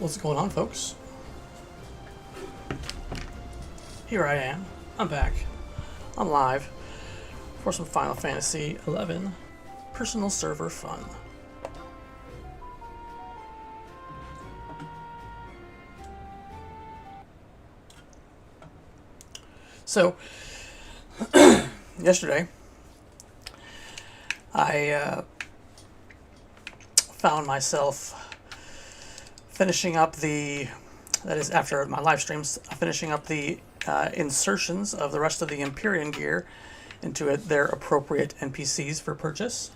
What's going on, folks? Here I am. I'm back. I'm live for some Final Fantasy XI personal server fun. So, yesterday, I found myself finishing up that is after my live streams, finishing up the insertions of the rest of the Empyrean gear into their appropriate NPCs for purchase.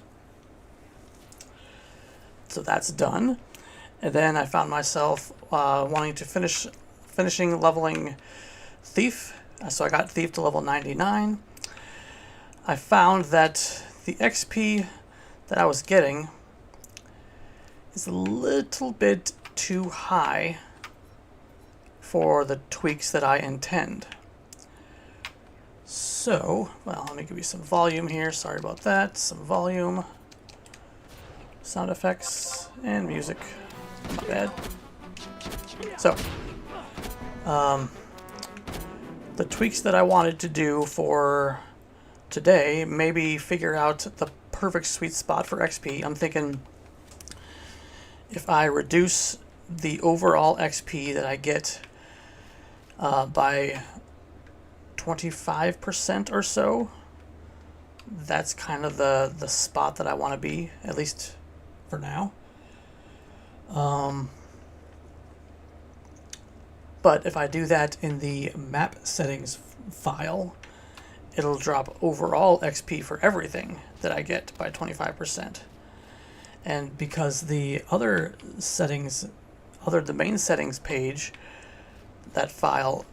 So that's done. And then I found myself wanting to finishing leveling Thief. So I got Thief to level 99. I found that the XP that I was getting is a little bit too high for the tweaks that I intend. So, well, let me give you some volume here. Sorry about that. Some volume, sound effects, and music. Not bad. So, the tweaks that I wanted to do for today, maybe figure out the perfect sweet spot for XP. I'm thinking if I reduce the overall XP that I get by 25% or so, that's kind of the spot that I want to be, at least for now. But if I do that in the map settings file, it'll drop overall XP for everything that I get by 25%. And because the other settings, the main settings page, that file,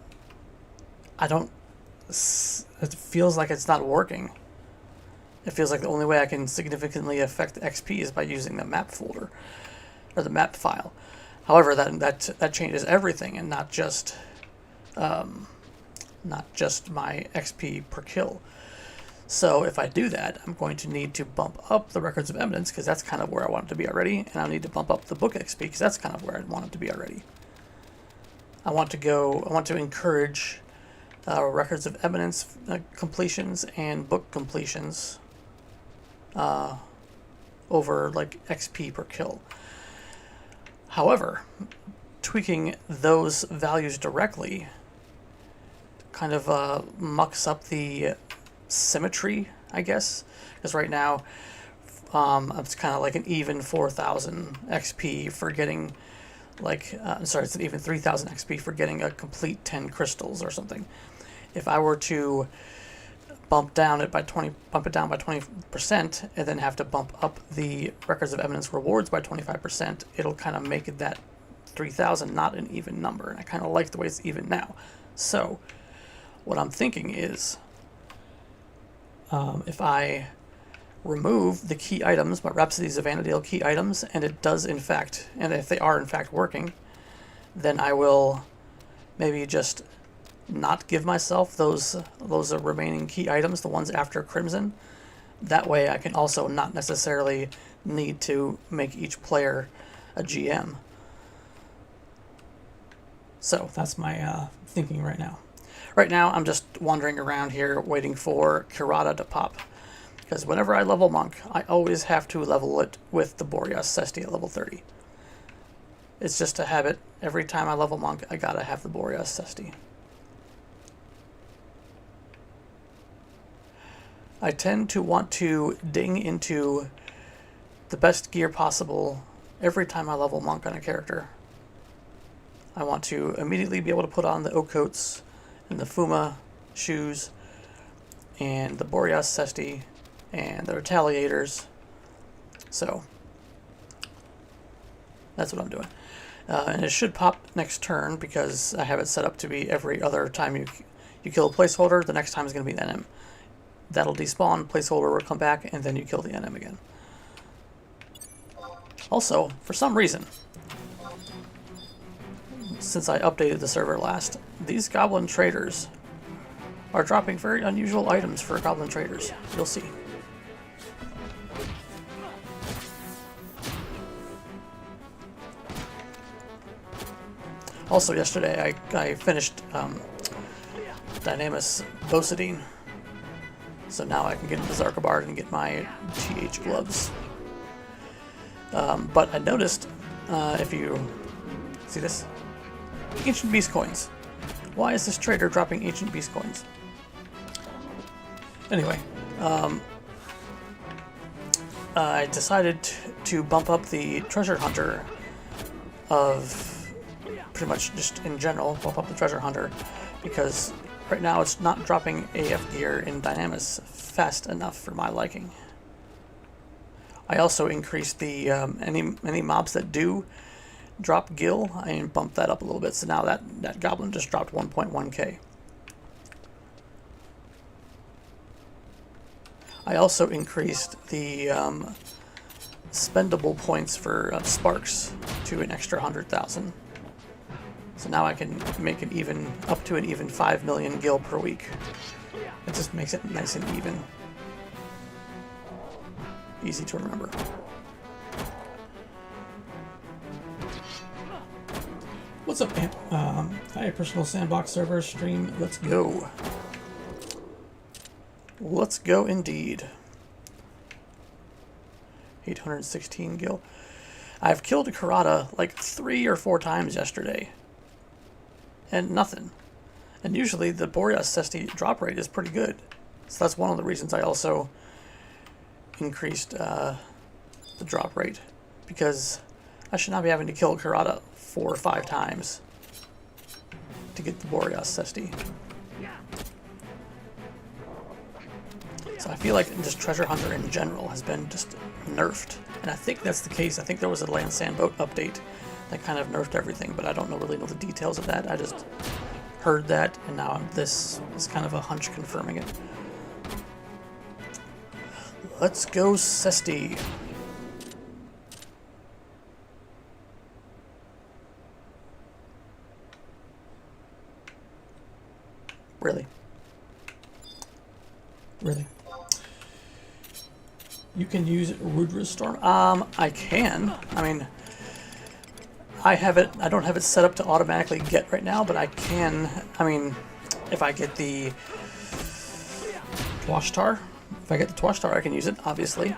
it feels like it's not working. It feels like the only way I can significantly affect XP is by using the map folder, or the map file. However, that changes everything, and not just my XP per kill. So if I do that, I'm going to need to bump up the Records of Eminence, because that's kind of where I want it to be already, and I need to bump up the book XP, because that's kind of where I want it to be already. I want to encourage Records of Eminence completions and book completions over like XP per kill. However, tweaking those values directly kind of mucks up the symmetry, I guess, because right now it's kind of like an even 4,000 XP for getting it's an even 3,000 XP for getting a complete 10 crystals or something. If I were to bump it down by 20%, and then have to bump up the Records of Eminence rewards by 25%, it'll kind of make that 3,000 not an even number, and I kind of like the way it's even now. So what I'm thinking is, if I remove the key items, my Rhapsodies of Vana'diel key items, and if they are in fact working, then I will maybe just not give myself those remaining key items, the ones after Crimson. That way I can also not necessarily need to make each player a GM. So that's my thinking right now. Right now I'm just wandering around here waiting for Kurata to pop, because whenever I level Monk, I always have to level it with the Boreas Sesti at level 30. It's just a habit. Every time I level Monk, I gotta have the Boreas Sesti. I tend to want to ding into the best gear possible every time I level Monk on a character. I want to immediately be able to put on the oak coats and the Fuma shoes and the Boreas Sesti and the Retaliators. So that's what I'm doing. And it should pop next turn, because I have it set up to be every other time you kill a placeholder, the next time is going to be an NM. That'll despawn, placeholder will come back, and then you kill the NM again. Also, for some reason, since I updated the server last, these Goblin Traders are dropping very unusual items for Goblin Traders. You'll see. Also, yesterday I finished Dynamis Bosidine, so now I can get into Zarkabard and get my TH gloves. But I noticed, if you see this, Ancient Beast coins. Why is this trader dropping Ancient Beast coins? Anyway, I decided to bump up the treasure hunter of pretty much just in general, bump up the treasure hunter, because right now it's not dropping AF gear in Dynamis fast enough for my liking. I also increased the any mobs that do drop gil, I bumped that up a little bit, so now that goblin just dropped 1.1k. I also increased the spendable points for sparks to an extra 100,000. So now I can make it even up to an even 5 million gil per week. It just makes it nice and even. Easy to remember. What's up, Amp? Hi, personal sandbox server stream. Let's go. Let's go indeed. 816 gil. I've killed a Karada like 3 or 4 times yesterday. And nothing. And usually the Boreas Cesti drop rate is pretty good. So that's one of the reasons I also increased the drop rate. Because I should not be having to kill Karada 4 or 5 times to get the Boreas Cesti. So I feel like this treasure hunter in general has been just nerfed. And I think that's the case. I think there was a Land Sand Boat update that kind of nerfed everything, but I don't really know the details of that. I just heard that, and now this is kind of a hunch confirming it. Let's go, Cesti. Really? Really? You can use Rudra's Storm? I can. I mean, I don't have it set up to automatically get right now, but I can. I mean, if I get the Twashtar, I can use it, obviously.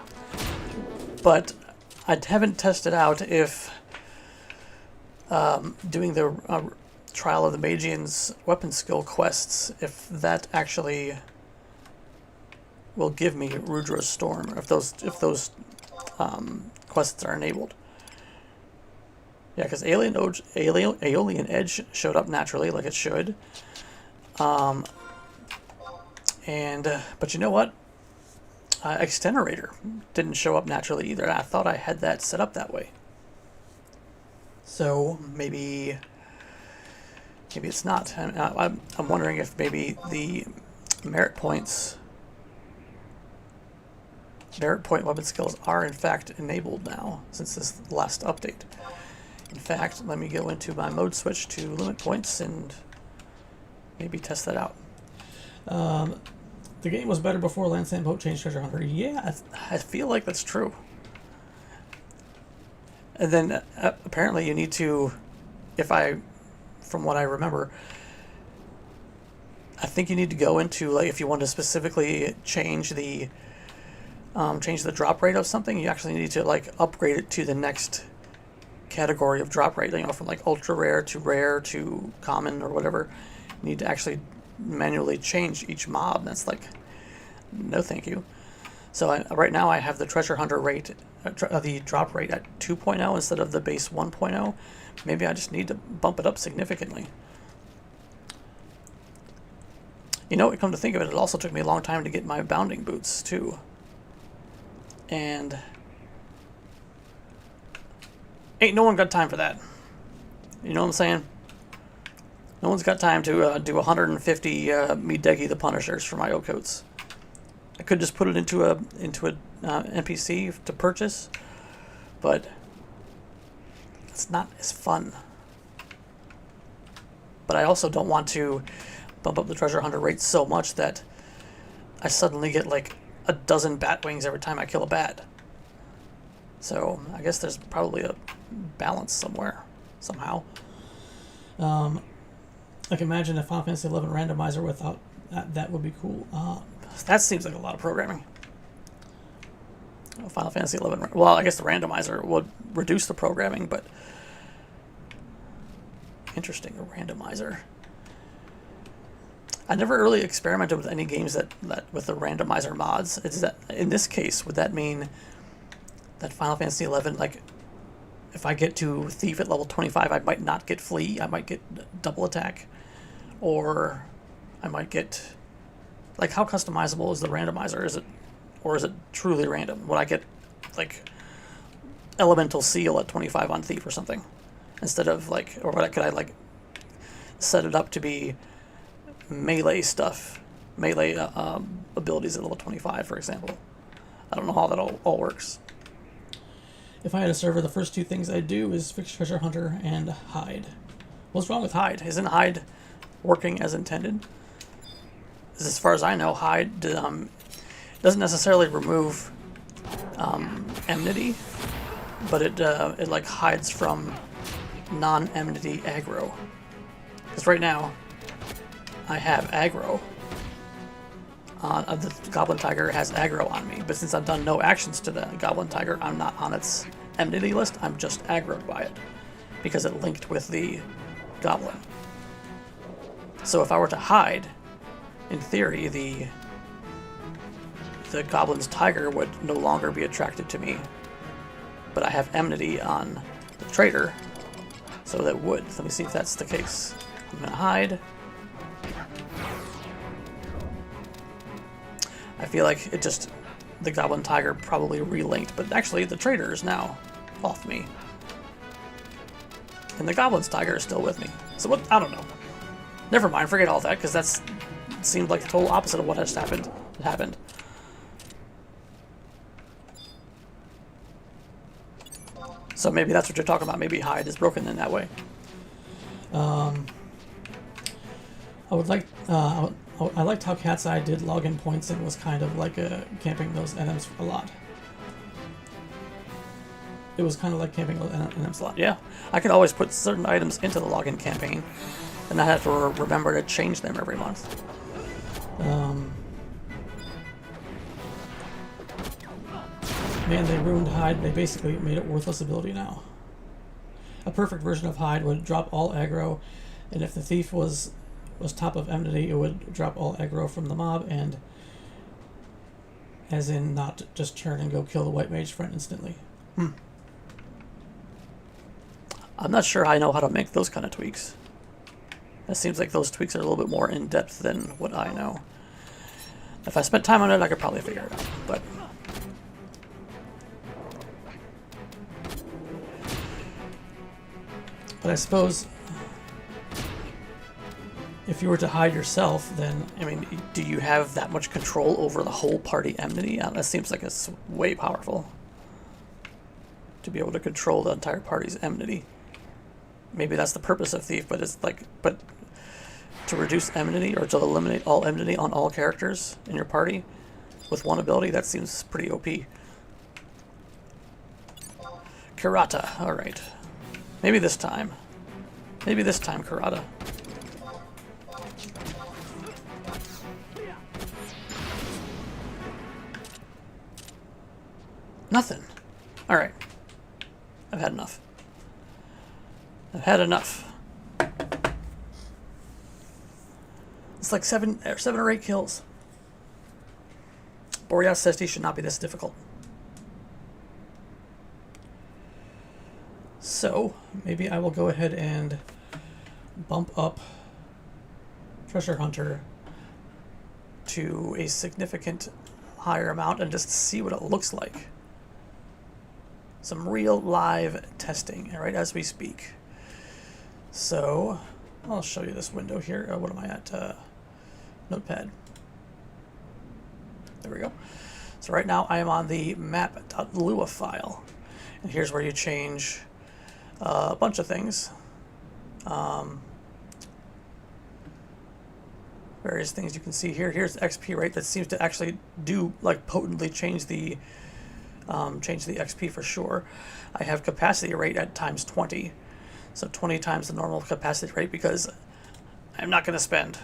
But I haven't tested out if doing the Trial of the Magian's weapon skill quests, if that actually will give me Rudra's Storm, or if those quests are enabled. Yeah, because Aeolian Edge showed up naturally, like it should. But you know what? Extenerator didn't show up naturally either. I thought I had that set up that way. So maybe it's not. I'm wondering if maybe the merit point weapon skills are in fact enabled now since this last update. In fact, let me go into my mode switch to limit points and maybe test that out. The game was better before Land Sand Boat changed Treasure Hunter. Yeah, I feel like that's true. And then apparently you need to, from what I remember, I think you need to go into, like, if you want to specifically change the drop rate of something, you actually need to like upgrade it to the next category of drop rate, from like ultra rare to common or whatever. You need to actually manually change each mob. That's like, no thank you. So right now I have the treasure hunter rate, the drop rate at 2.0 instead of the base 1.0. Maybe I just need to bump it up significantly. Come to think of it, it also took me a long time to get my bounding boots too. And ain't no one got time for that. You know what I'm saying? No one's got time to do 150 Midegi the Punishers for my Okotes. I could just put it into a NPC to purchase, but it's not as fun. But I also don't want to bump up the treasure hunter rate so much that I suddenly get like a dozen bat wings every time I kill a bat. So I guess there's probably a balance somewhere, somehow. Like imagine a Final Fantasy 11 randomizer without that. That would be cool. That seems like a lot of programming. Final Fantasy 11. Well, I guess the randomizer would reduce the programming, but interesting. A randomizer. I never really experimented with any games that with the randomizer mods. Is that in this case? Would that mean that Final Fantasy 11, like, if I get to Thief at level 25, I might not get Flee. I might get Double Attack, or I might get, like, how customizable is the randomizer? Is it, or is it truly random? Would I get, like, Elemental Seal at 25 on Thief or something, instead of, like, or could I, like, set it up to be melee stuff, melee abilities at level 25, for example? I don't know how that all works. If I had a server, the first two things I'd do is fix Treasure Hunter and hide. What's wrong with hide? Isn't hide working as intended? As far as I know, hide doesn't necessarily remove enmity, but it like hides from non-enmity aggro. Because right now, I have aggro. The Goblin Tiger has aggro on me, but since I've done no actions to the Goblin Tiger, I'm not on its enmity list. I'm just aggroed by it because it linked with the Goblin. So if I were to hide, in theory, the Goblin's Tiger would no longer be attracted to me, but I have enmity on the Traitor, so that would. Let me see if that's the case. I'm gonna hide. I feel like it just, the Goblin Tiger probably relinked, but actually the Traitor is now off me. And the Goblin's Tiger is still with me. So what, I don't know. Never mind, forget all that, because that's seemed like the total opposite of what has happened. So maybe that's what you're talking about. Maybe hide is broken in that way. I would like, I liked how Cat's Eye did login points and was kind of like camping those NMs a lot. It was kind of like camping those NMs a lot. Yeah, I could always put certain items into the login campaign, and I have to remember to change them every month. Man, they ruined hide. They basically made it worthless ability now. A perfect version of hide would drop all aggro, and if the thief was top of enmity, it would drop all aggro from the mob, and as in not just turn and go kill the white mage friend instantly. I'm not sure I know how to make those kind of tweaks. It seems like those tweaks are a little bit more in depth than what I know. If I spent time on it, I could probably figure it out, but I suppose if you were to hide yourself, then I mean, do you have that much control over the whole party enmity? That seems like it's way powerful to be able to control the entire party's enmity. Maybe that's the purpose of Thief, but it's like, but to reduce enmity or to eliminate all enmity on all characters in your party with one ability, that seems pretty OP. Karata, all right. Maybe this time. Maybe this time, Karata. Nothing. All right. I've had enough. I've had enough. It's like seven or eight kills. Boreas says he should not be this difficult. So, maybe I will go ahead and bump up Treasure Hunter to a significant higher amount and just see what it looks like. Some real live testing, right, as we speak. So, I'll show you this window here. What am I at? Notepad. There we go. So right now I am on the map.lua file. And here's where you change a bunch of things. Various things you can see here. Here's the XP rate that seems to actually do, like, potently change the XP for sure. I have capacity rate at times 20. So 20 times the normal capacity rate, because I'm not going to spend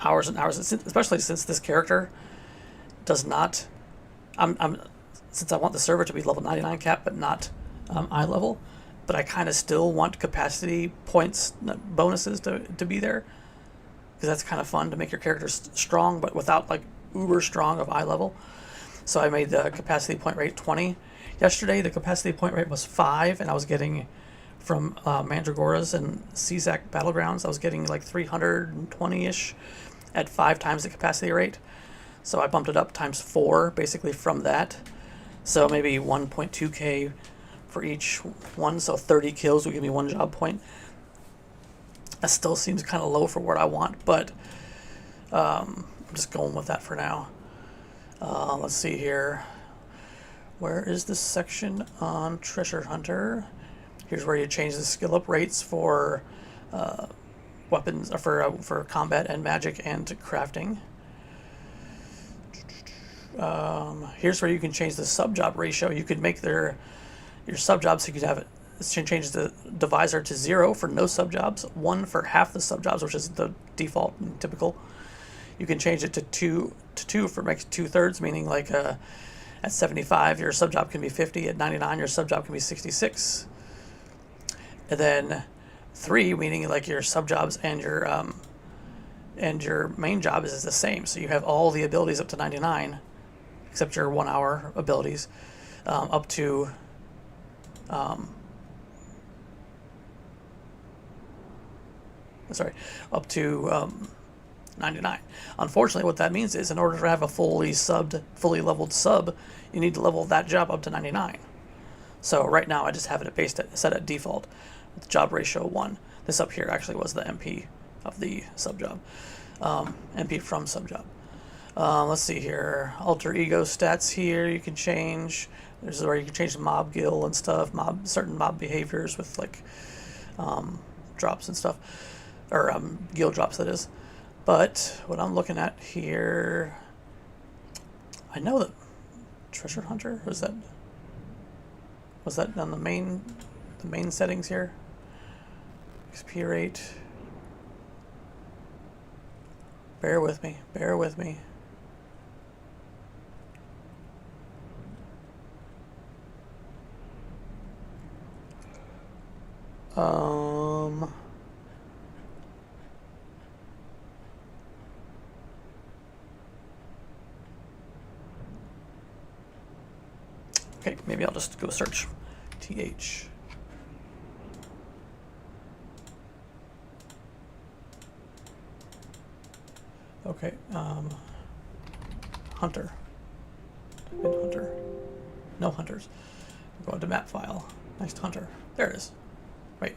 hours and hours, especially since this character does not, since I want the server to be level 99 cap, but not eye level, but I kind of still want capacity points bonuses to be there, because that's kind of fun to make your character strong, but without like uber strong of eye level. So I made the capacity point rate 20. Yesterday, the capacity point rate was 5, and I was getting from Mandragoras and CZAC Battlegrounds, I was getting like 320-ish at 5 times the capacity rate. So I bumped it up times 4, basically from that. So maybe 1.2k for each one, so 30 kills would give me 1 job point. That still seems kind of low for what I want, but I'm just going with that for now. Let's see here. Where is this section on Treasure Hunter? Here's where you change the skill up rates for weapons, for combat and magic and crafting. Here's where you can change the sub job ratio. You could make your sub jobs, so you could have it change the divisor to 0 for no sub jobs, 1 for half the sub jobs, which is the default and typical. You can change it to 2 for makes 2/3, meaning like at 75 your sub job can be 50, at 99 your sub job can be 66. And then 3, meaning like your sub jobs and your main job is the same. So you have all the abilities up to 99, except your 1 hour abilities, up to 99. Unfortunately, what that means is in order to have a fully leveled sub, you need to level that job up to 99. So right now I just have it set at default with job ratio 1. This up here actually was the MP of the sub job, MP from sub job. Let's see here, alter ego stats here you can change. There's where you can change the mob guild and stuff, certain mob behaviors with like drops and stuff, or guild drops that is. But what I'm looking at here, I know that Treasure Hunter was that on the main settings here. XP rate. Bear with me. Okay, maybe I'll just go search TH. Okay, Hunter. Hunter. No hunters. Go into map file. Next hunter. There it is. Wait.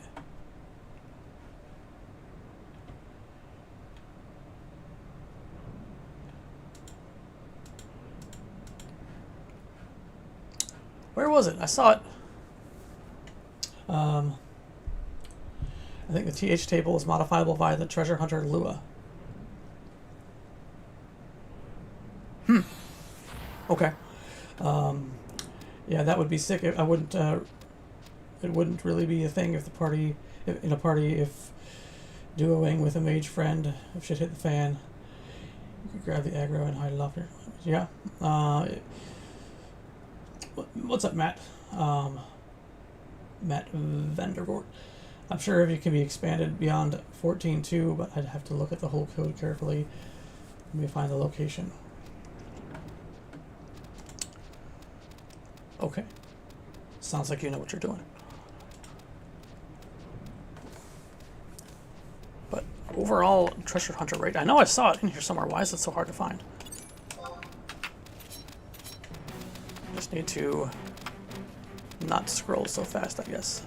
Where was it? I saw it. I think the TH table is modifiable via the Treasure Hunter Lua. Okay. Yeah, that would be sick. I wouldn't. It wouldn't really be a thing if if duoing with a mage friend, if shit hit the fan, you could grab the aggro and hide it off here. Yeah. What's up, Matt? Matt Vandervoort. I'm sure if it can be expanded beyond 14.2, but I'd have to look at the whole code carefully. Let me find the location. Okay. Sounds like you know what you're doing. But overall, Treasure Hunter rate. I know I saw it in here somewhere. Why is it so hard to find? Just need to not scroll so fast, I guess.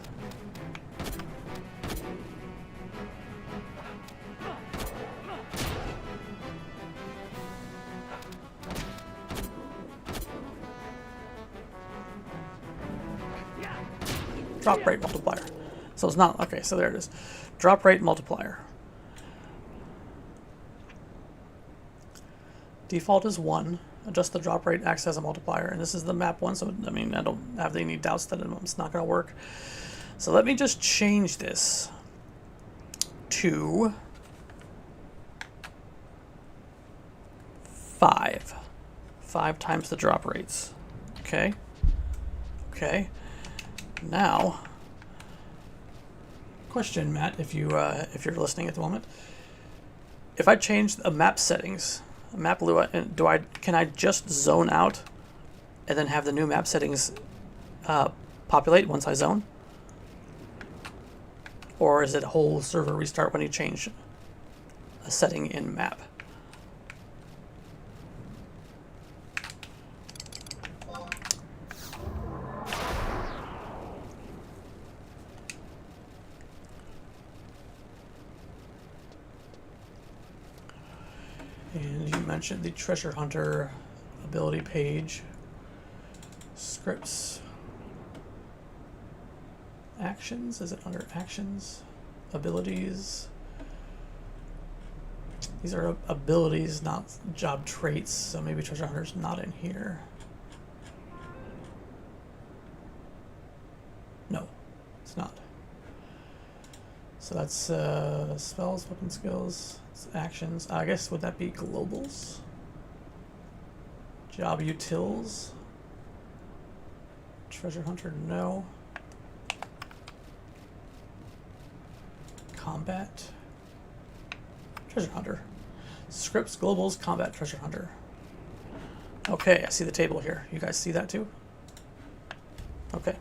Drop rate multiplier. So it's not, okay, so there it is. Drop rate multiplier. Default is 1. Adjust the drop rate, acts as a multiplier. And this is the map one, so I mean, I don't have any doubts that it's not going to work. So let me just change this to 5. 5 times the drop rates. Okay. Okay. Now, Question, Matt, if you're listening at the moment, if I change the map settings, map Lua, can I just zone out and then have the new map settings populate once I zone? Or is it whole server restart when you change a setting in map? And you mentioned the treasure hunter ability page. Scripts. Actions? Is it under actions? Abilities? These are abilities, not job traits, so maybe treasure hunter's not in here. No, it's not. So that's spells, weapon skills, it's actions. I guess would that be globals? Job utils? Treasure hunter, no. Combat. Treasure hunter. Scripts, globals, combat, treasure hunter. Okay, I see the table here. You guys see that too? Okay.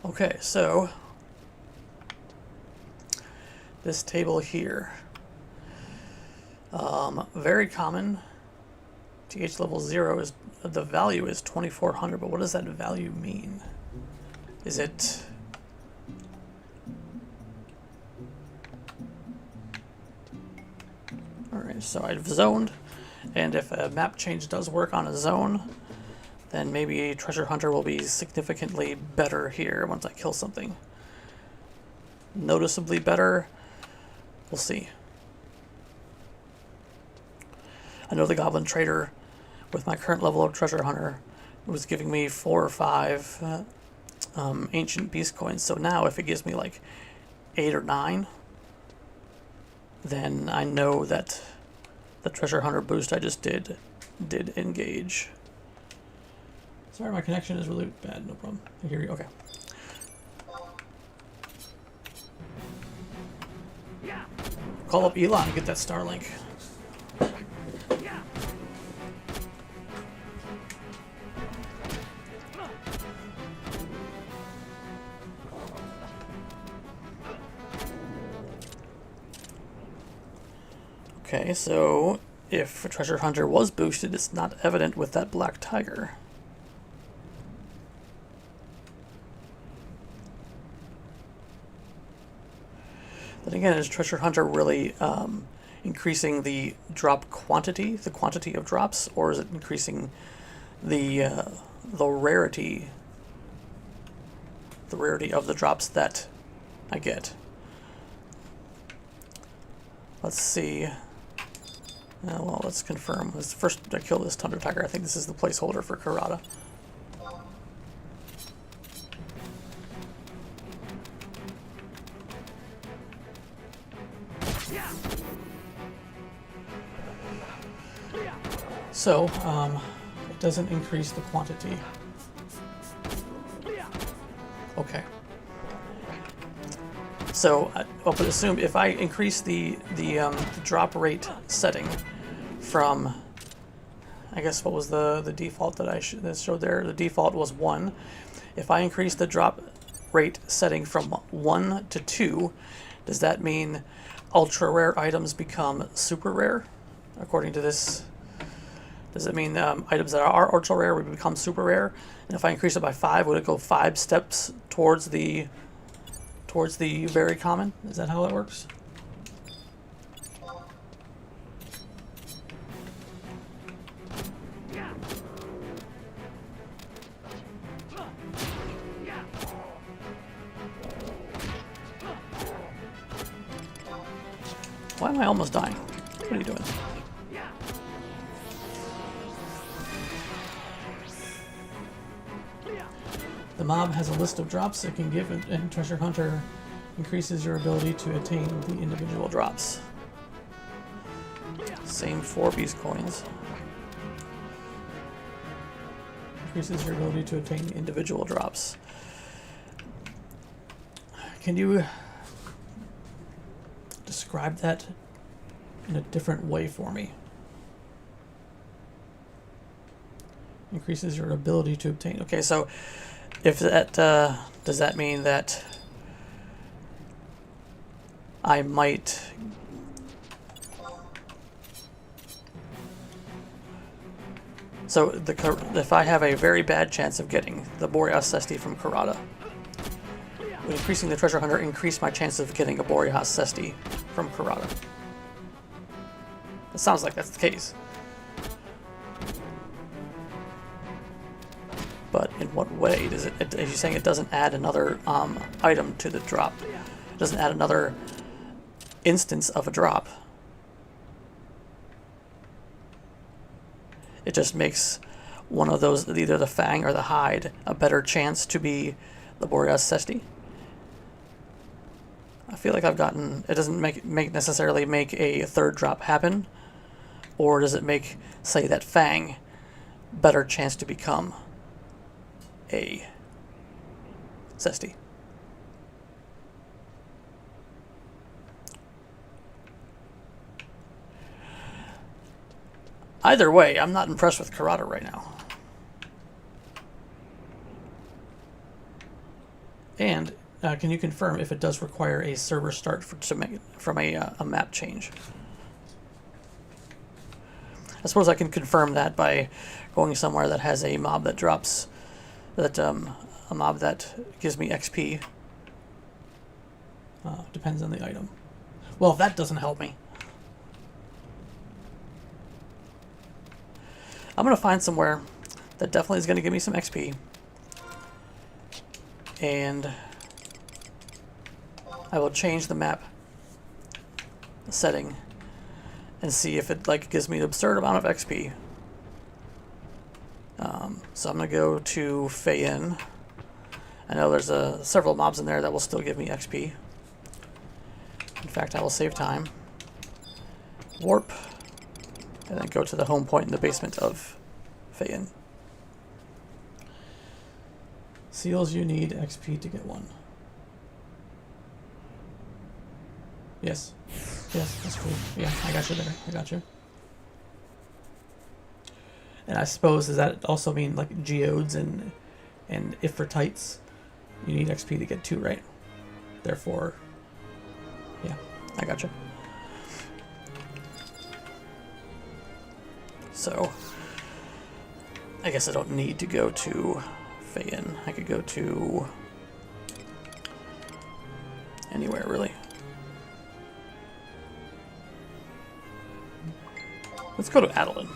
Okay, so this table here, very common. TH level 0 is the value is 2400, but what does that value mean? Is it all right? So I've zoned, and if a map change does work on a zone, then maybe treasure hunter will be significantly better here once I kill something. Noticeably better. We'll see. I know the goblin trader with my current level of treasure hunter was giving me 4 or 5 ancient beast coins. So now if it gives me like 8 or 9, then I know that the treasure hunter boost I just did engage. Sorry, my connection is really bad. No problem. I hear you. Okay. Call up Elon and get that Starlink. Okay, so if treasure hunter was boosted, it's not evident with that black tiger. Then again, is treasure hunter really increasing the drop quantity, the quantity of drops, or is it increasing the rarity of the drops that I get? Let's see. Well, let's confirm. Let's first kill this Thunder Tiger. I think this is the placeholder for Karada. So, it doesn't increase the quantity. Okay. So I would assume if I increase the drop rate setting from, I guess what was the default that that showed there? The default was 1. If I increase the drop rate setting from 1 to 2, does that mean ultra rare items become super rare? According to this, does it mean items that are ultra rare would become super rare? And if I increase it by 5, would it go 5 steps towards the very common? Is that how it works? Why am I almost dying? What are you doing? The mob has a list of drops it can give, and Treasure Hunter increases your ability to attain the individual drops. Same 4 beast coins. Increases your ability to attain Individual drops. Can you describe that in a different way for me? Increases your ability to obtain. Okay, so if that does that mean that I might if I have a very bad chance of getting the Boreas Cesti from Karada, would increasing the Treasure Hunter increase my chance of getting a Boreas Cesti from Karada? It sounds like that's the case. But in what way does it? Are you saying it doesn't add another item to the drop? It doesn't add another instance of a drop. It just makes one of those, either the Fang or the Hide, a better chance to be the Boreas Cesti. I feel like I've gotten. It doesn't necessarily make a third drop happen, or does it make, say, that Fang better chance to become a Cesti? Either way, I'm not impressed with Karada right now. And can you confirm if it does require a server start to make from a map change? I suppose I can confirm that by going somewhere that has a mob that drops, a mob that gives me XP. Depends on the item. Well, if that doesn't help me, I'm going to find somewhere that definitely is going to give me some XP. And I will change the map setting and see if it gives me an absurd amount of XP. So I'm going to go to Feyin. I know there's several mobs in there that will still give me XP. In fact, I will save time. Warp. And then go to the home point in the basement of Feyin. seals, you need XP to get one. Yes. Yes, that's cool. Yeah, I got you there. I got you. And I suppose, does that also mean like geodes and Ifritites? You need XP to get 2, right? Therefore, yeah, I gotcha. So, I guess I don't need to go to Feyin. I could go to anywhere, really. Let's go to Adalin.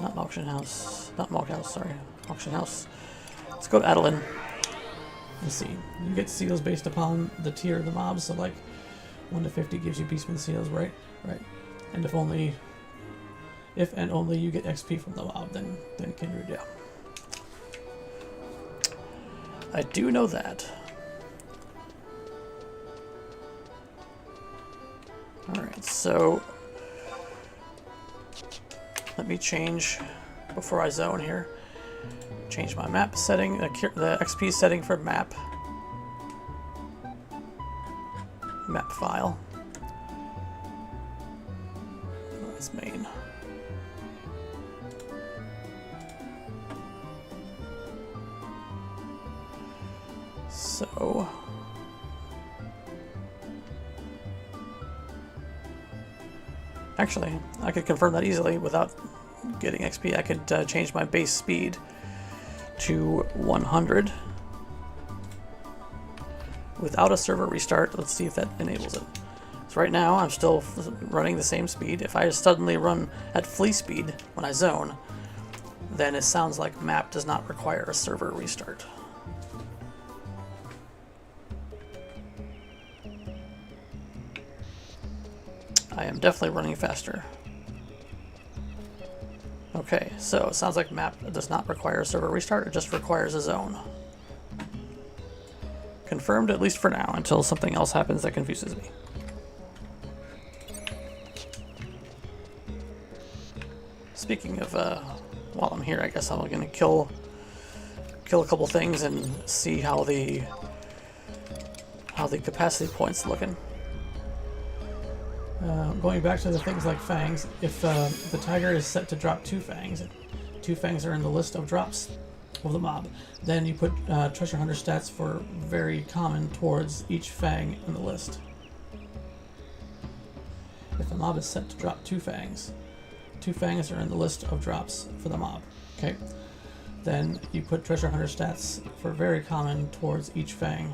Not auction house. Not Malk house, sorry. Auction house. Let's go to Adalin. Let's see. You get seals based upon the tier of the mobs, so like 1 to 50 gives you beastman seals, right? Right. And if and only you get XP from the mob, then Kindred, yeah. I do know that. Alright, so let me change, before I zone here, change my map setting, the XP setting for map file. That's main. So actually, I could confirm that easily without getting XP. I could change my base speed to 100 without a server restart. Let's see if that enables it. So right now I'm still running the same speed. If I suddenly run at flea speed when I zone, then it sounds like map does not require a server restart. I am definitely running faster. Okay, so it sounds like map does not require a server restart, it just requires a zone. Confirmed, at least for now, until something else happens that confuses me. Speaking of, while I'm here, I guess I'm gonna kill a couple things and see how the capacity point's looking. Going back to the things like fangs, if the tiger is set to drop 2 fangs, 2 fangs are in the list of drops of the mob, then you put treasure hunter stats for very common towards each fang in the list. If the mob is set to drop 2 fangs, 2 fangs are in the list of drops for the mob. Okay, then you put treasure hunter stats for very common towards each fang.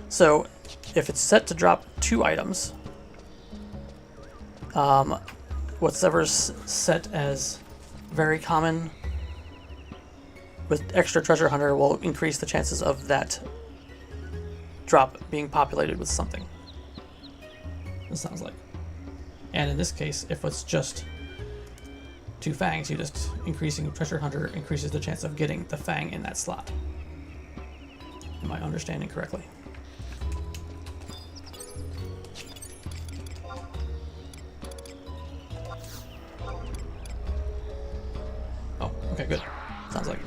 So if it's set to drop 2 items, whatever's set as very common with extra treasure hunter will increase the chances of that drop being populated with something. It sounds like. And in this case, if it's just 2 fangs, you just increasing treasure hunter increases the chance of getting the fang in that slot. Am I understanding correctly? Oh, okay, good. Sounds like it.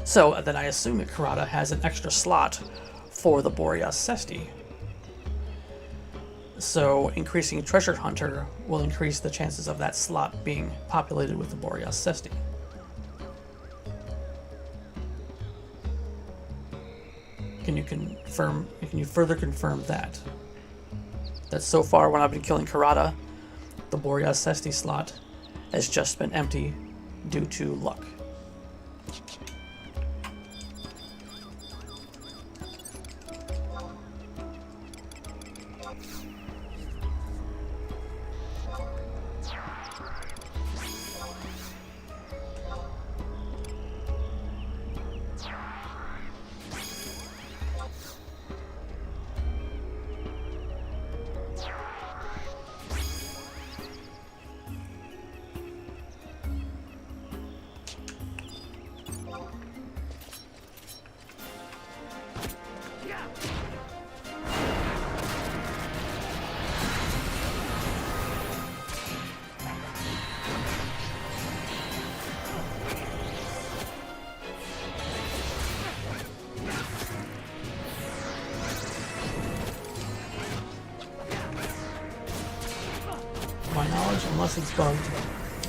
So then I assume that Karada has an extra slot for the Boreas Sesti. So increasing treasure hunter will increase the chances of that slot being populated with the Boreas Sesti. Can you further confirm that? That so far when I've been killing Karada, the Boreas Sesti slot has just been empty due to luck. To my knowledge, unless it's bugged,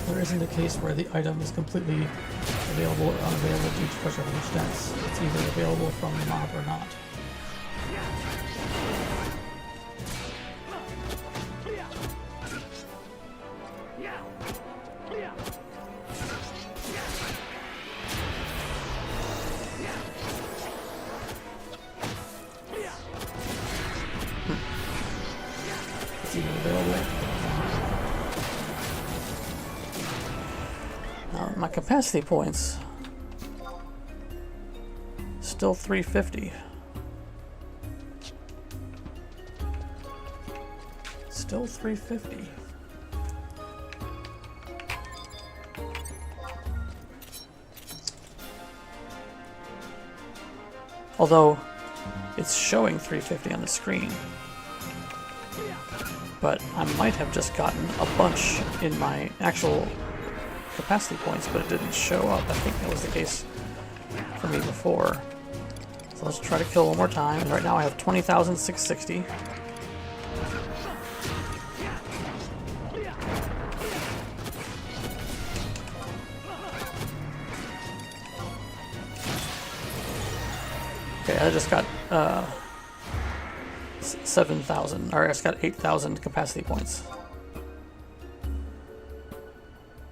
there isn't a case where the item is completely available or unavailable due to treasure hunter stats. It's either available from the mob or not. It's either available. Now, my capacity points still 350. Still 350. Although it's showing 350 on the screen. But I might have just gotten a bunch in my actual capacity points, but it didn't show up. I think that was the case for me before. So let's try to kill one more time. And right now I have 20,660. Okay, I just got 7,000, or I just got 8,000 capacity points.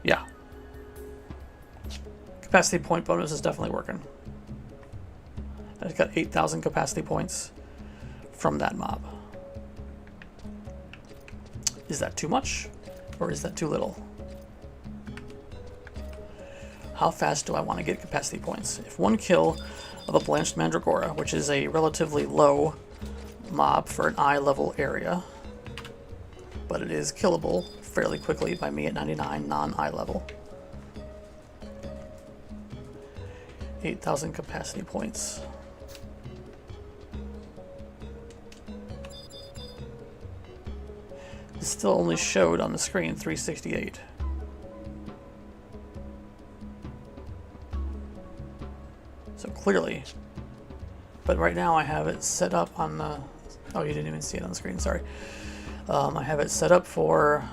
Yeah. Capacity point bonus is definitely working. I just got 8,000 capacity points from that mob. Is that too much, or is that too little? how fast do I want to get capacity points? If one kill of a blanched mandragora, which is a relatively low mob for an eye level area, but it is killable fairly quickly by me at 99 non-eye level. 8,000 capacity points. It still only showed on the screen 368. So clearly, but right now I have it set up on the, oh, you didn't even see it on the screen, sorry. I have it set up for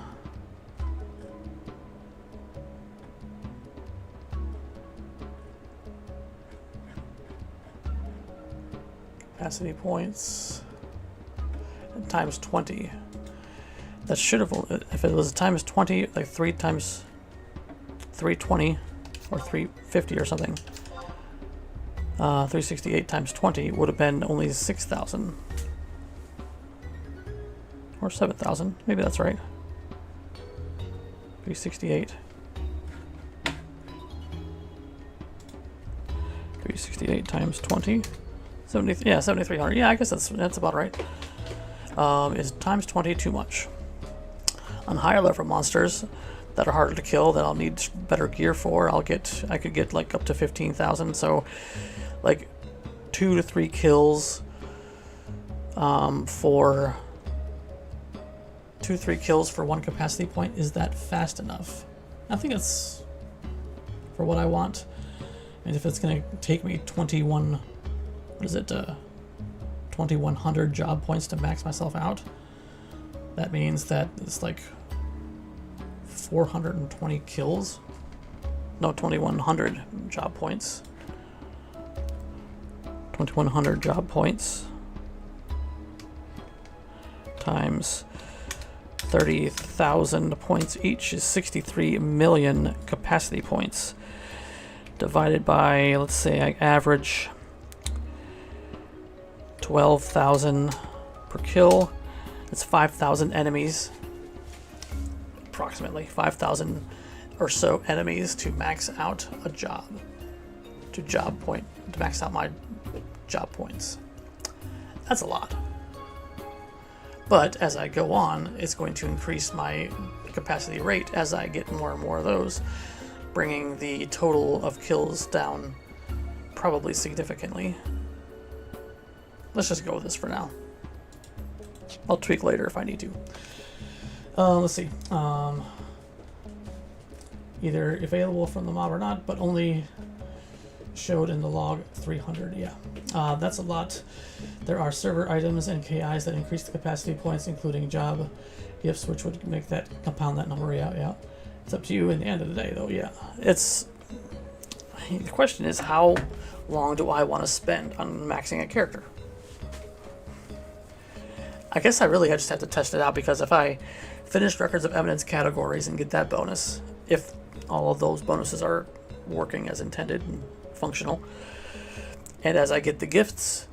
capacity points times 20. That should have, if it was times 20, like 3 times 320 or 350 or something. 368 times 20 would have been only 6,000 or 7,000. Maybe that's right. 368. 368 times 20. 70. Yeah, 7,300. Yeah, I guess that's about right. Is times 20 too much? On higher level monsters that are harder to kill, that I'll need better gear for, I could get like up to 15,000. So like 2 to 3 kills for 2 to 3 kills for 1 capacity point. Is that fast enough? I think it's for what I want. And if it's gonna take me 21, what is it, 2,100 job points to max myself out, that means that it's like 420 kills. No, 2,100 job points. 2,100 job points times 30,000 points each is 63 million capacity points. Divided by, let's say I average 12,000 per kill. It's 5,000 enemies. Approximately 5,000 or so enemies to max out a job. To max out my job points. That's a lot. But as I go on, it's going to increase my capacity rate as I get more and more of those, bringing the total of kills down probably significantly. Let's just go with this for now. I'll tweak later if I need to. Let's see. Either available from the mob or not, but only showed in the log 300. Yeah, that's a lot. There are server items and KIs that increase the capacity points, including job gifts, which would make that compound that number. Yeah. It's up to you in the end of the day, though. Yeah, the question is, how long do I want to spend on maxing a character? I guess I just have to test it out, because if I finish Records of Evidence categories and get that bonus, if all of those bonuses are working as intended and functional, and as I get the gifts,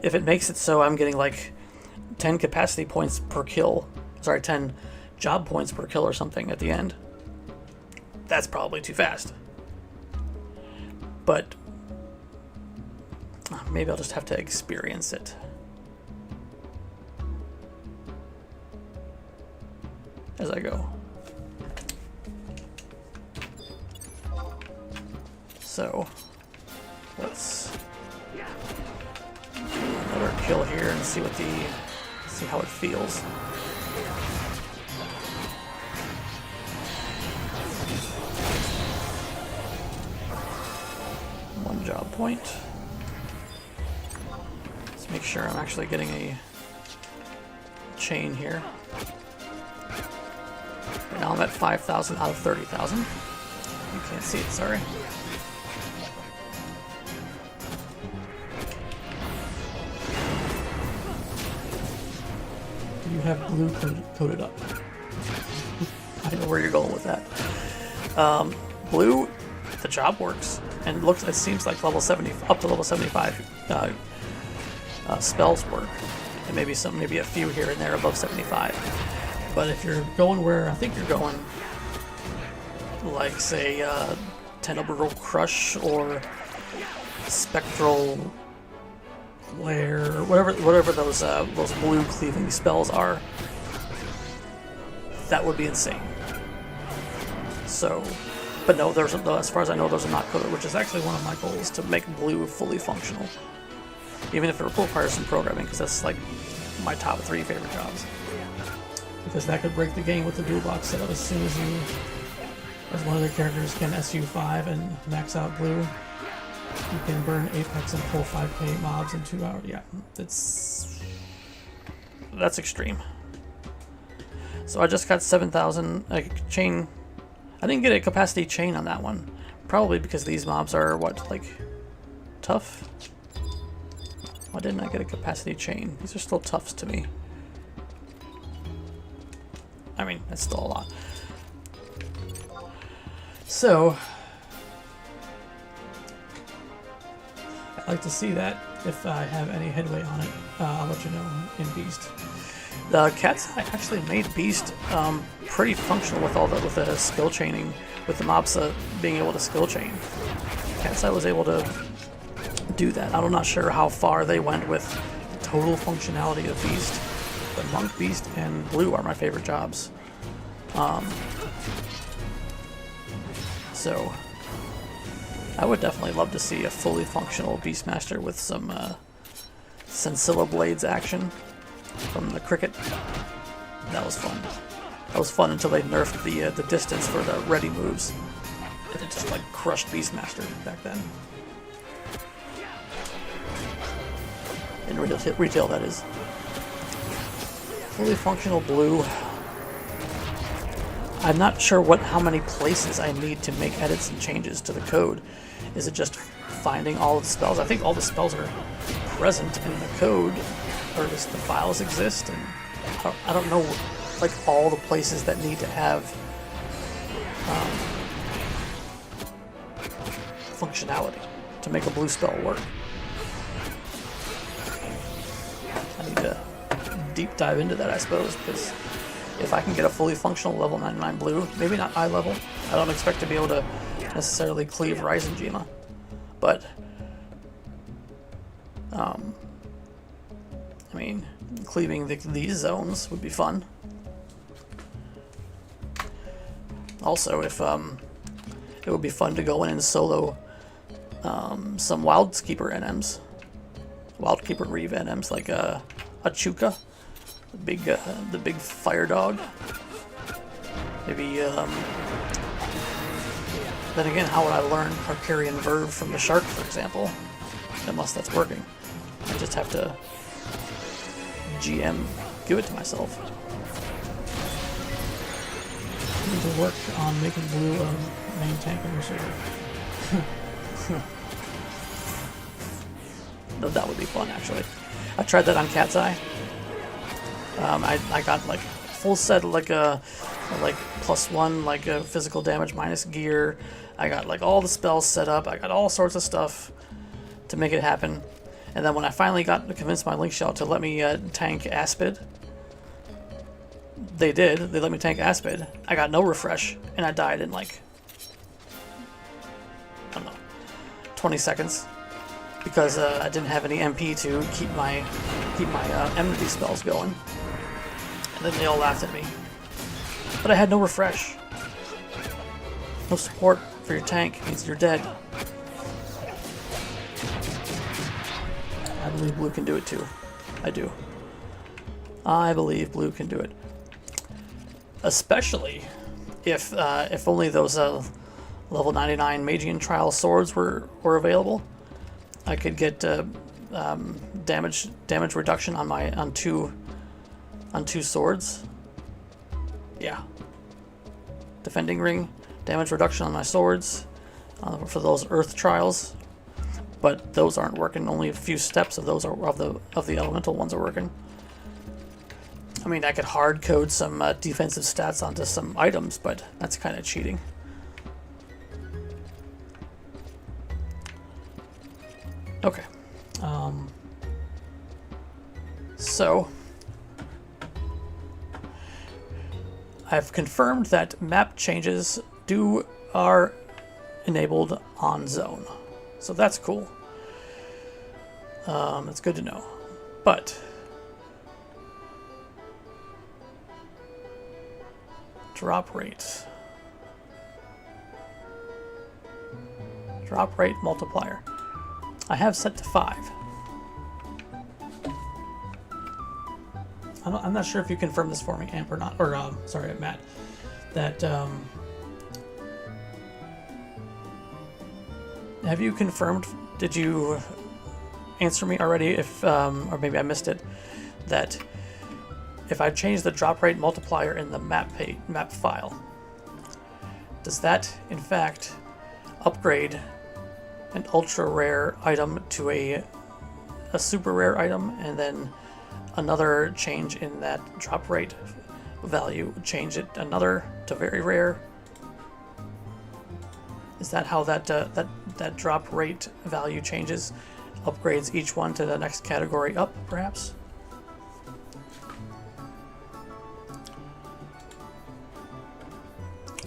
if it makes it so I'm getting like 10 capacity points per kill, 10 job points per kill or something at the end, that's probably too fast. But maybe I'll just have to experience it as I go. So let's do another kill here and see how it feels. One job point. Let's make sure I'm actually getting a chain here. Right now I'm at 5,000 out of 30,000. You can't see it, sorry. You have blue coated up. I know where you're going with that. Blue, the job works, and it seems like level 70 up to level 75 spells work, and maybe a few here and there above 75. But if you're going where I think you're going, like say Tenebral Crush or Spectral Glare, or whatever those blue cleaving spells are, that would be insane. So, but no, as far as I know, those are not coded, which is actually one of my goals, to make blue fully functional. Even if it requires some programming, because that's like my top 3 favorite jobs. Because that could break the game with the dual box setup as soon as one of the characters can SU5 and max out blue. You can burn Apex and pull 5k mobs in 2 hours. Yeah, that's extreme. So I just got 7,000 chain. I didn't get a capacity chain on that one, probably because these mobs are tough. Why didn't I get a capacity chain? These are still toughs to me. I mean, that's still a lot. So, I'd like to see that. If I have any headway on it, I'll let you know in Beast. The Cat's Eye actually made Beast pretty functional with with the skill chaining, with the mobs being able to skill chain. Cat's Eye was able to do that. I'm not sure how far they went with the total functionality of Beast, but Monk, Beast, and Blue are my favorite jobs. So I would definitely love to see a fully functional Beastmaster with some Sensilla Blades action from the Cricket. That was fun. That was fun until they nerfed the distance for the ready moves. It just like crushed Beastmaster back then. In retail, that is. Fully functional blue. I'm not sure how many places I need to make edits and changes to the code. Is it just finding all of the spells? I think all the spells are present in the code, or at least the files exist, and I don't know like all the places that need to have functionality to make a blue spell work. I need to deep dive into that, I suppose, because if I can get a fully functional level 99 blue, maybe not eye level, I don't expect to be able to necessarily cleave Ryzenjima, but I mean, cleaving these zones would be fun. Also, if it would be fun to go in and solo some Wildkeeper NMs, Wildkeeper Reeve NMs, like a Chuka, the big fire dog. Maybe then again, how would I learn Harkarian Verve from the shark, for example? Unless that's working. I just have to GM give it to myself. I need to work on making blue a main tank on your server. No, that would be fun, actually. I tried that on Cat's Eye. I got like full set, like +1, like a physical damage minus gear. I got like all the spells set up. I got all sorts of stuff to make it happen. And then when I finally got to convince my Link Shell to let me tank Aspid, they did. They let me tank Aspid. I got no refresh, and I died in like, I don't know, 20 seconds, because I didn't have any MP to keep my enmity spells going. And then they all laughed at me. But I had no refresh. No support for your tank means you're dead. I believe blue can do it too. I do. I believe blue can do it. Especially if only those level 99 Magian Trial swords were available. I could get damage reduction on two swords. Yeah. Defending ring, damage reduction on my swords for those earth trials. But those aren't working. Only a few steps of those of the elemental ones are working. I mean, I could hard code some defensive stats onto some items, but that's kind of cheating. Okay. So I've confirmed that map changes are enabled on zone. So that's cool. It's good to know. But drop rate. Drop rate multiplier. I have set to 5. I'm not sure if you confirmed this for me, Amp, or not. Or, sorry, Matt. That, have you confirmed, did you answer me already, if, or maybe I missed it, that if I change the drop rate multiplier in the map file, does that, in fact, upgrade an ultra rare item to a super rare item, and then another change in that drop rate value change it another to very rare? Is that how that drop rate value changes, upgrades each one to the next category up, perhaps?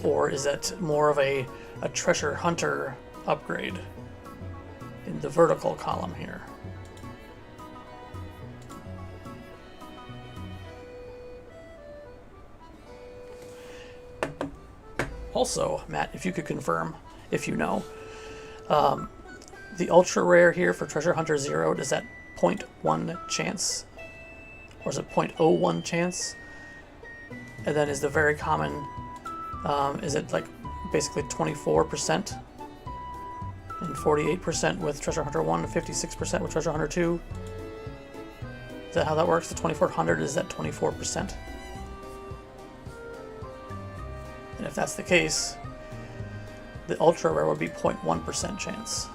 Or is that more of a treasure hunter upgrade in the vertical column here? Also, Matt, if you could confirm, if you know, the ultra rare here for Treasure Hunter 0, does that 0.1 chance? Or is it 0.01 chance? And then is the very common, is it like basically 24% and 48% with Treasure Hunter 1 and 56% with Treasure Hunter 2? Is that how that works? The 2400, is that 24%? And if that's the case, the ultra rare would be 0.1% chance.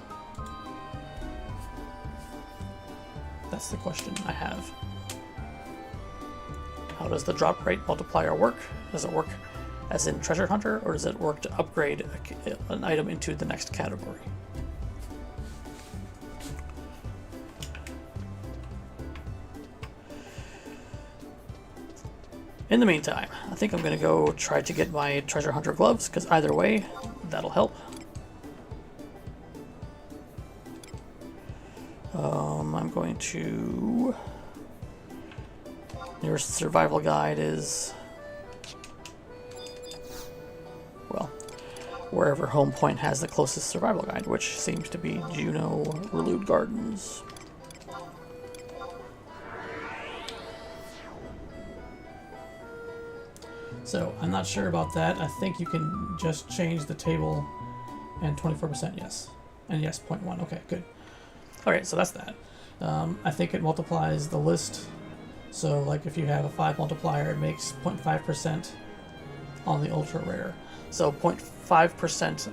That's the question I have. How does the drop rate multiplier work? Does it work as in Treasure Hunter, or does it work to upgrade an item into the next category? In the meantime, I think I'm going to go try to get my Treasure Hunter gloves, because either way, that'll help. I'm going to... Nearest survival guide is... well, wherever Home Point has the closest survival guide, which seems to be Juno Relude Gardens. So, I'm not sure about that. I think you can just change the table, and 24% yes. And yes, 0.1. Okay, good. Alright, so that's that. I think it multiplies the list. So, like, if you have a 5 multiplier, it makes 0.5% on the ultra rare. So, 0.5%.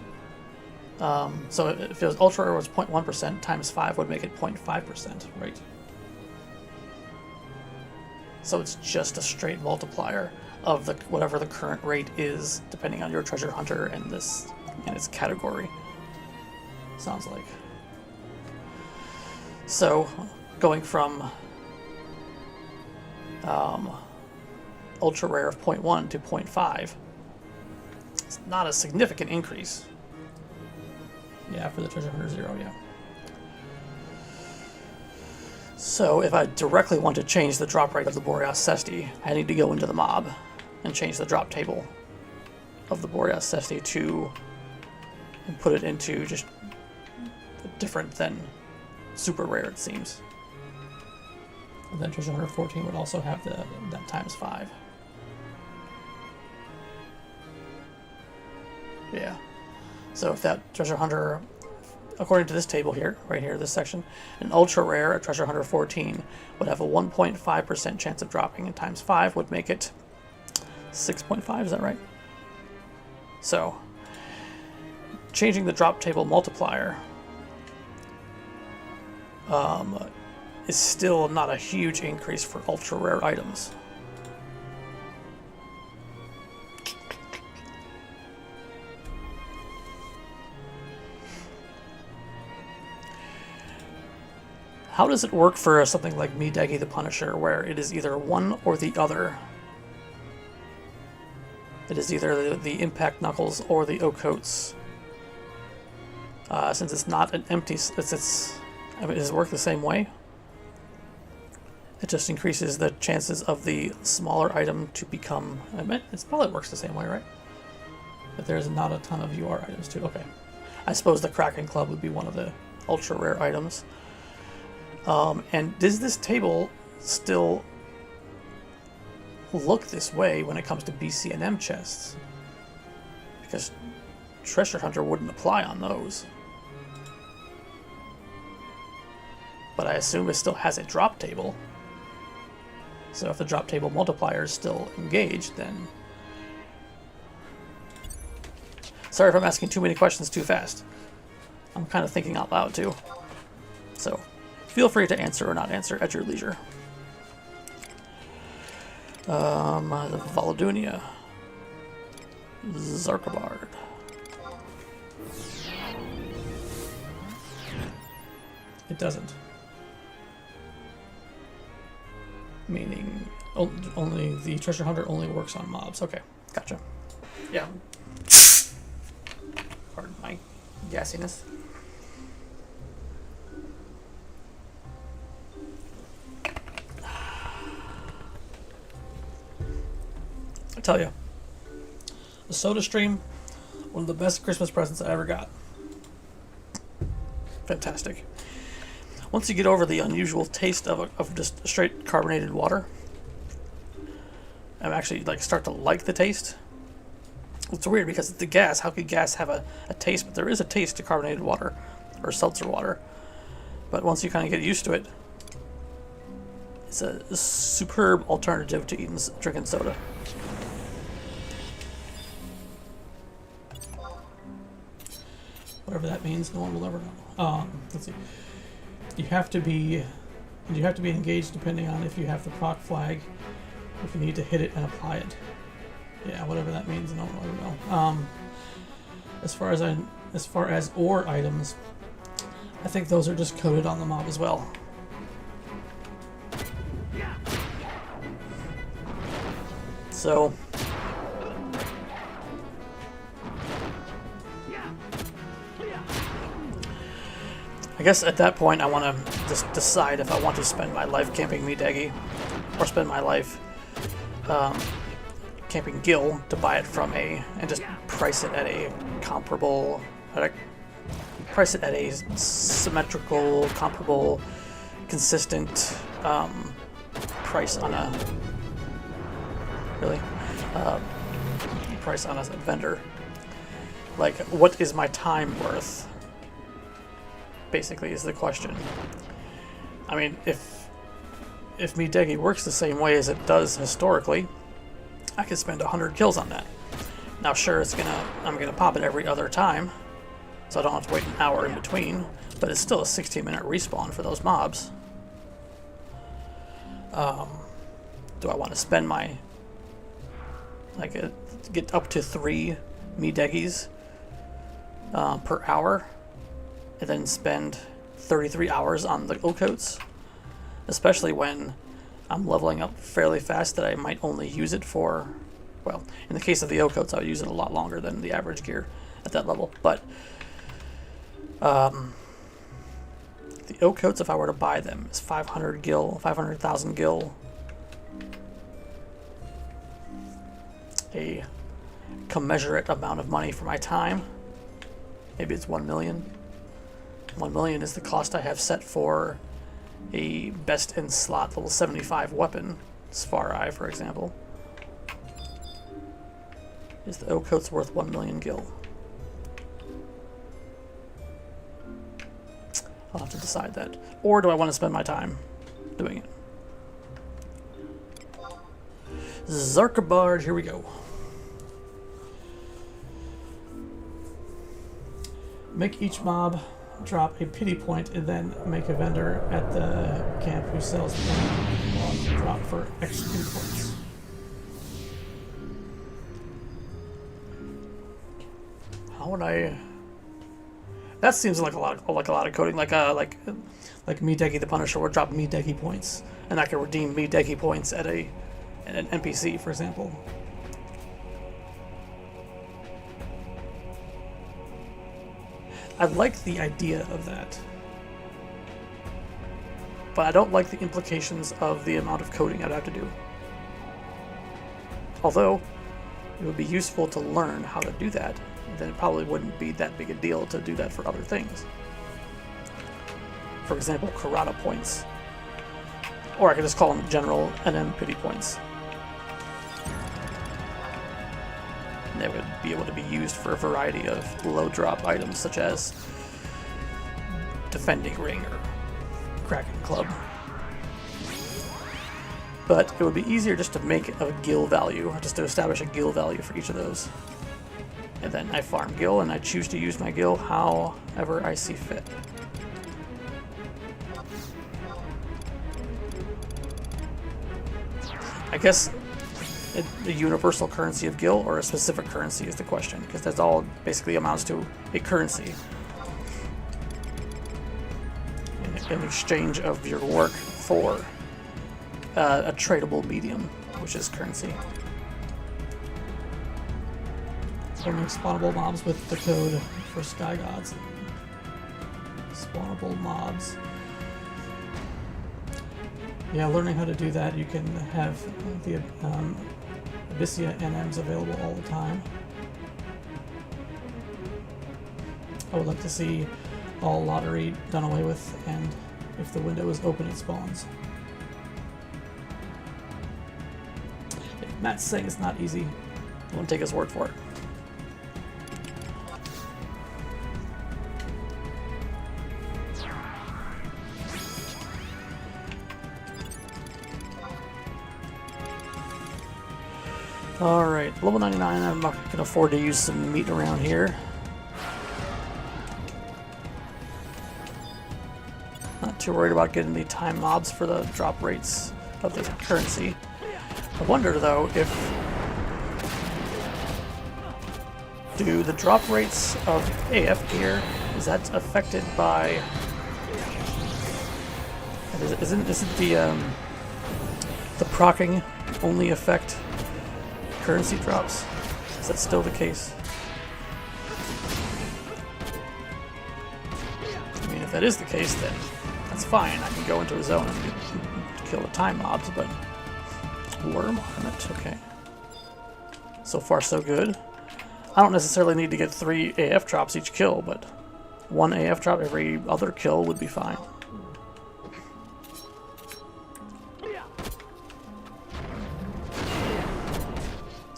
So, if it was ultra rare was 0.1%, times 5 would make it 0.5%, right? So, it's just a straight multiplier of the whatever the current rate is, depending on your treasure hunter and this and its category. Sounds like. So, going from ultra rare of 0.1 to 0.5, it's not a significant increase. Yeah, for the Treasure Hunter 0, yeah. So, if I directly want to change the drop rate of the Boreas Cesti, I need to go into the mob and change the drop table of the Boreas Cesti to, and put it into just different than super rare, it seems. And then Treasure Hunter 14 would also have that times 5. Yeah. So if that Treasure Hunter, according to this table here, right here, this section, an ultra rare, a Treasure Hunter 14, would have a 1.5% chance of dropping, and times 5 would make it 6.5, is that right? So, changing the drop table multiplier is still not a huge increase for ultra rare items. How does it work for something like Midegi the Punisher, where it is either one or the other? It is either the Impact Knuckles or the Ocoats. Since it's not an empty, I mean, does it work the same way? It just increases the chances of the smaller item to become. I mean, it probably works the same way, right? But there's not a ton of UR items too. Okay, I suppose the Kraken Club would be one of the ultra rare items. And does this table still look this way when it comes to BC&M chests? Because Treasure Hunter wouldn't apply on those. But I assume it still has a drop table. So if the drop table multiplier is still engaged, then... Sorry if I'm asking too many questions too fast. I'm kind of thinking out loud too. So feel free to answer or not answer at your leisure. Voladunia. Zarkabard. It doesn't. Meaning... Only the treasure hunter only works on mobs. Okay, gotcha. Yeah. Pardon my gassiness. I tell you, the Soda Stream, one of the best Christmas presents I ever got. Fantastic. Once you get over the unusual taste of just straight carbonated water, I'm actually start to like the taste. It's weird because it's the gas. How could gas have a taste? But there is a taste to carbonated water or seltzer water. But once you kind of get used to it, it's a superb alternative to drinking soda. Whatever that means, no one will ever know. Let's see. You have to be engaged depending on if you have the proc flag, if you need to hit it and apply it. Yeah, whatever that means, no one will ever know. As far as ore items, I think those are just coded on the mob as well. So I guess at that point I want to just decide if I want to spend my life camping Midegi or spend my life camping Gil to buy it from and just price it at a comparable, price it at a symmetrical, comparable, consistent price on a price on a vendor. Like, what is my time worth? Basically, is the question. I mean, if Midegi works the same way as it does historically, I could spend 100 kills on that. Now, sure, I'm gonna pop it every other time, so I don't have to wait an hour in between. But it's still a 16-minute respawn for those mobs. Do I want to spend my get up to 3 Midegis per hour, and then spend 33 hours on the Ocoats, especially when I'm leveling up fairly fast that I might only use it for, well, in the case of the Ocoats, I would use it a lot longer than the average gear at that level. But the Ocoats, if I were to buy them, is 500,000 gil. A commensurate amount of money for my time. Maybe it's 1 million. 1 million is the cost I have set for a best in slot level 75 weapon, Svarai, for example. Is the Ocoats worth 1 million gil? I'll have to decide that. Or do I want to spend my time doing it? Zarkabard, here we go. Make each mob drop a pity point and then make a vendor at the camp who sells the drop for extra pity points. How would I? That seems like a lot of coding. Like Midegi the Punisher would drop Midegi points, and I could redeem Midegi points at an NPC, for example. I like the idea of that, but I don't like the implications of the amount of coding I'd have to do. Although it would be useful to learn how to do that, then it probably wouldn't be that big a deal to do that for other things. For example, Karada points. Or I could just call them general NM pity points. And they would be able to be used for a variety of low drop items such as Defending Ring or Kraken Club. But it would be easier just to make a gil value, just to establish a gil value for each of those. And then I farm gil and I choose to use my gil however I see fit. I guess the universal currency of gil or a specific currency is the question, because that's all basically amounts to a currency in exchange of your work for a tradable medium, which is currency. So make spawnable mobs with the code for Sky Gods. Spawnable mobs. Yeah, learning how to do that, you can have the Odysee NMs available all the time. I would like to see all lottery done away with, and if the window is open, it spawns. If Matt's saying it's not easy, I won't take his word for it. Alright, level 99, I'm not going to afford to use some meat around here. Not too worried about getting the time mobs for the drop rates of the currency. I wonder though if... do the drop rates of AF gear, is that affected by... Isn't the procking only affect currency drops? Is that still the case? I mean, if that is the case, then that's fine. I can go into a zone and kill the time mobs, but worm ornament, okay. So far, so good. I don't necessarily need to get 3 AF drops each kill, but 1 AF drop every other kill would be fine.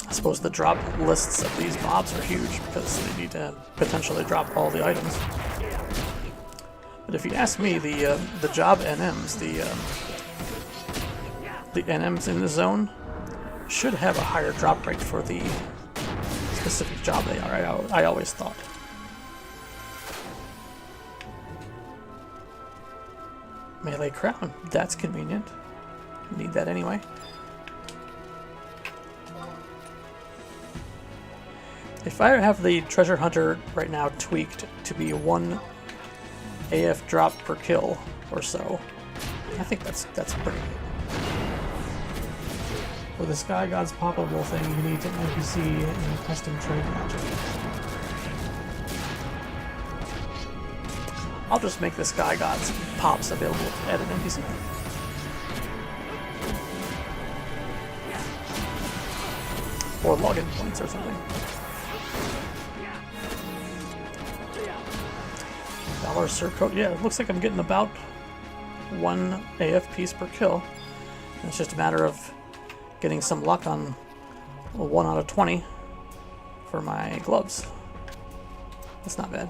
I suppose the drop lists of these mobs are huge because they need to potentially drop all the items. But if you ask me, the job NMs, the NMs in the zone should have a higher drop rate for the specific job they are. I always thought. Melee crown, that's convenient. Need that anyway. If I have the treasure hunter right now tweaked to be 1 AF drop per kill or so, I think that's pretty good. For the Sky Gods poppable thing, you need an NPC and a custom trade magic. I'll just make the Sky Gods pops available at an NPC. Or login points or something. Dollar Surcoat, yeah, it looks like I'm getting about 1 AF piece per kill. And it's just a matter of getting some luck on 1 out of 20 for my gloves. That's not bad.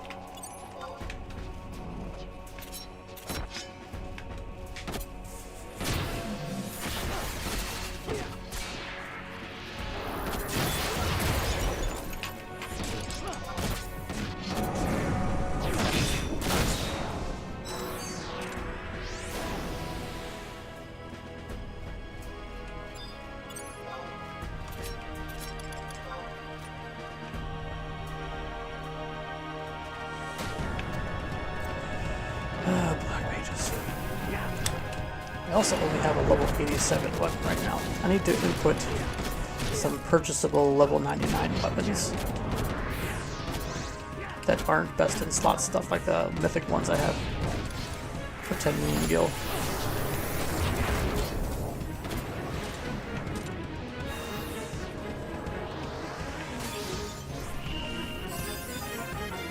Black Mages. I also only have a level 87 weapon right now. I need to input some purchasable level 99 weapons. that aren't best in slot stuff like the mythic ones I have for 10 million gil.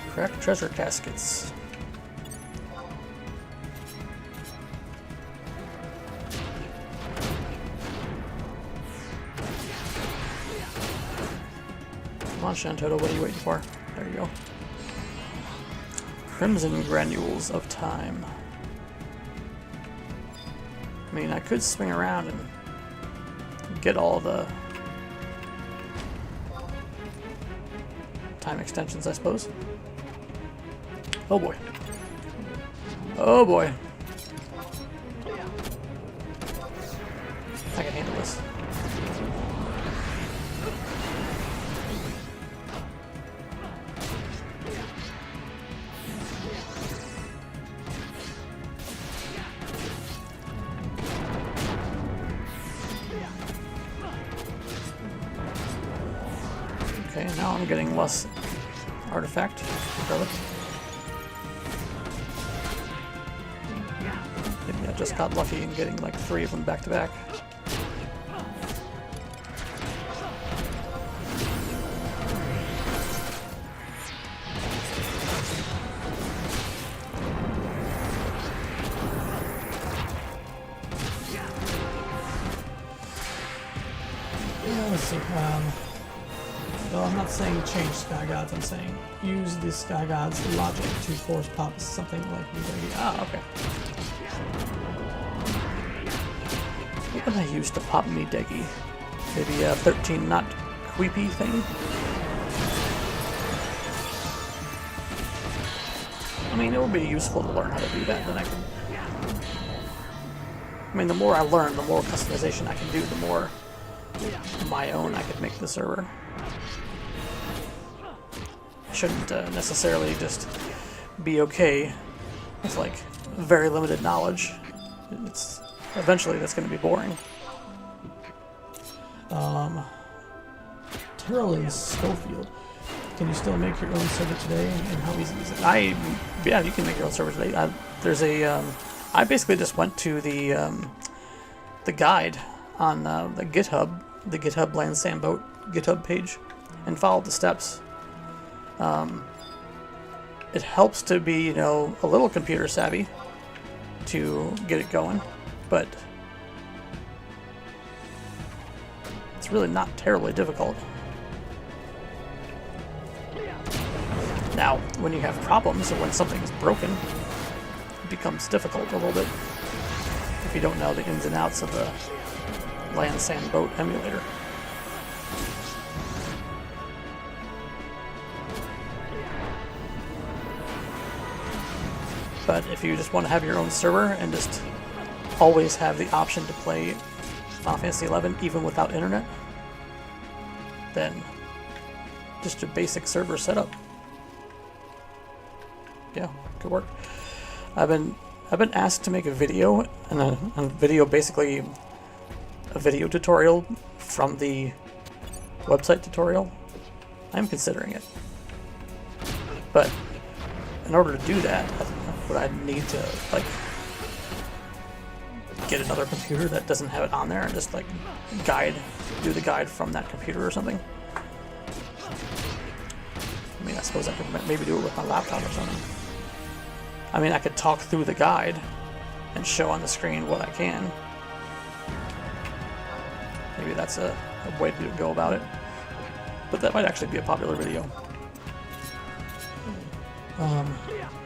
Cracked treasure caskets. Come on, Shantoto, what are you waiting for? There you go. Crimson granules of time. I mean, I could swing around and get all the time extensions, I suppose. Oh boy. Oh boy. I can handle this. Okay, now I'm getting less artifact relic. Maybe I just got lucky in getting like 3 of them back to back. Let's see. Well, I'm not saying change Sky Gods, I'm saying use the Sky Gods logic to force pop something like Midegi. Ah, okay. What would I use to pop Midegi? Maybe a 13 not creepy thing? I mean, it would be useful to learn how to do that, then I can... I mean, the more I learn, the more customization I can do, the more my own I could make the server. I shouldn't necessarily just be okay with, like, very limited knowledge. It's eventually that's going to be boring. Terrell Schofield. Can you still make your own server today, and how easy is it? Yeah, you can make your own server today. There's a, I basically just went to the guide on the GitHub Land Sandboat GitHub page, and followed the steps. It helps to be, you know, a little computer savvy to get it going, but it's really not terribly difficult. Now, when you have problems or when something is broken, it becomes difficult a little bit if you don't know the ins and outs of the Land Sandboat emulator. But if you just want to have your own server and just always have the option to play Final Fantasy XI even without internet, then just a basic server setup. Yeah, could work. I've been asked to make a video, and a video basically a video tutorial from the website tutorial. I'm considering it, but in order to do that, would I need to like get another computer that doesn't have it on there and just like do the guide from that computer or something? I mean, I suppose I could maybe do it with my laptop or something. I mean, I could talk through the guide and show on the screen what I can. Maybe that's a way to go about it. But that might actually be a popular video.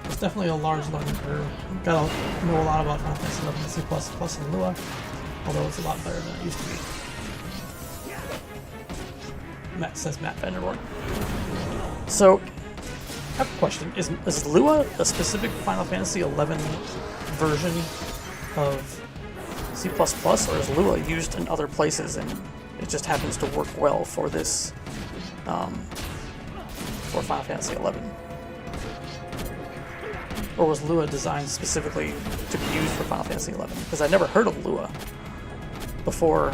It's definitely a large learning curve. You've got to know a lot about Final Fantasy XI, C++, and Lua, although it's a lot better than it used to be. Says Matt Vanderborn. So, I have a question. Is Lua a specific Final Fantasy XI version of C++, or is Lua used in other places and it just happens to work well for this, for Final Fantasy XI? Or was Lua designed specifically to be used for Final Fantasy XI? Because I never heard of Lua before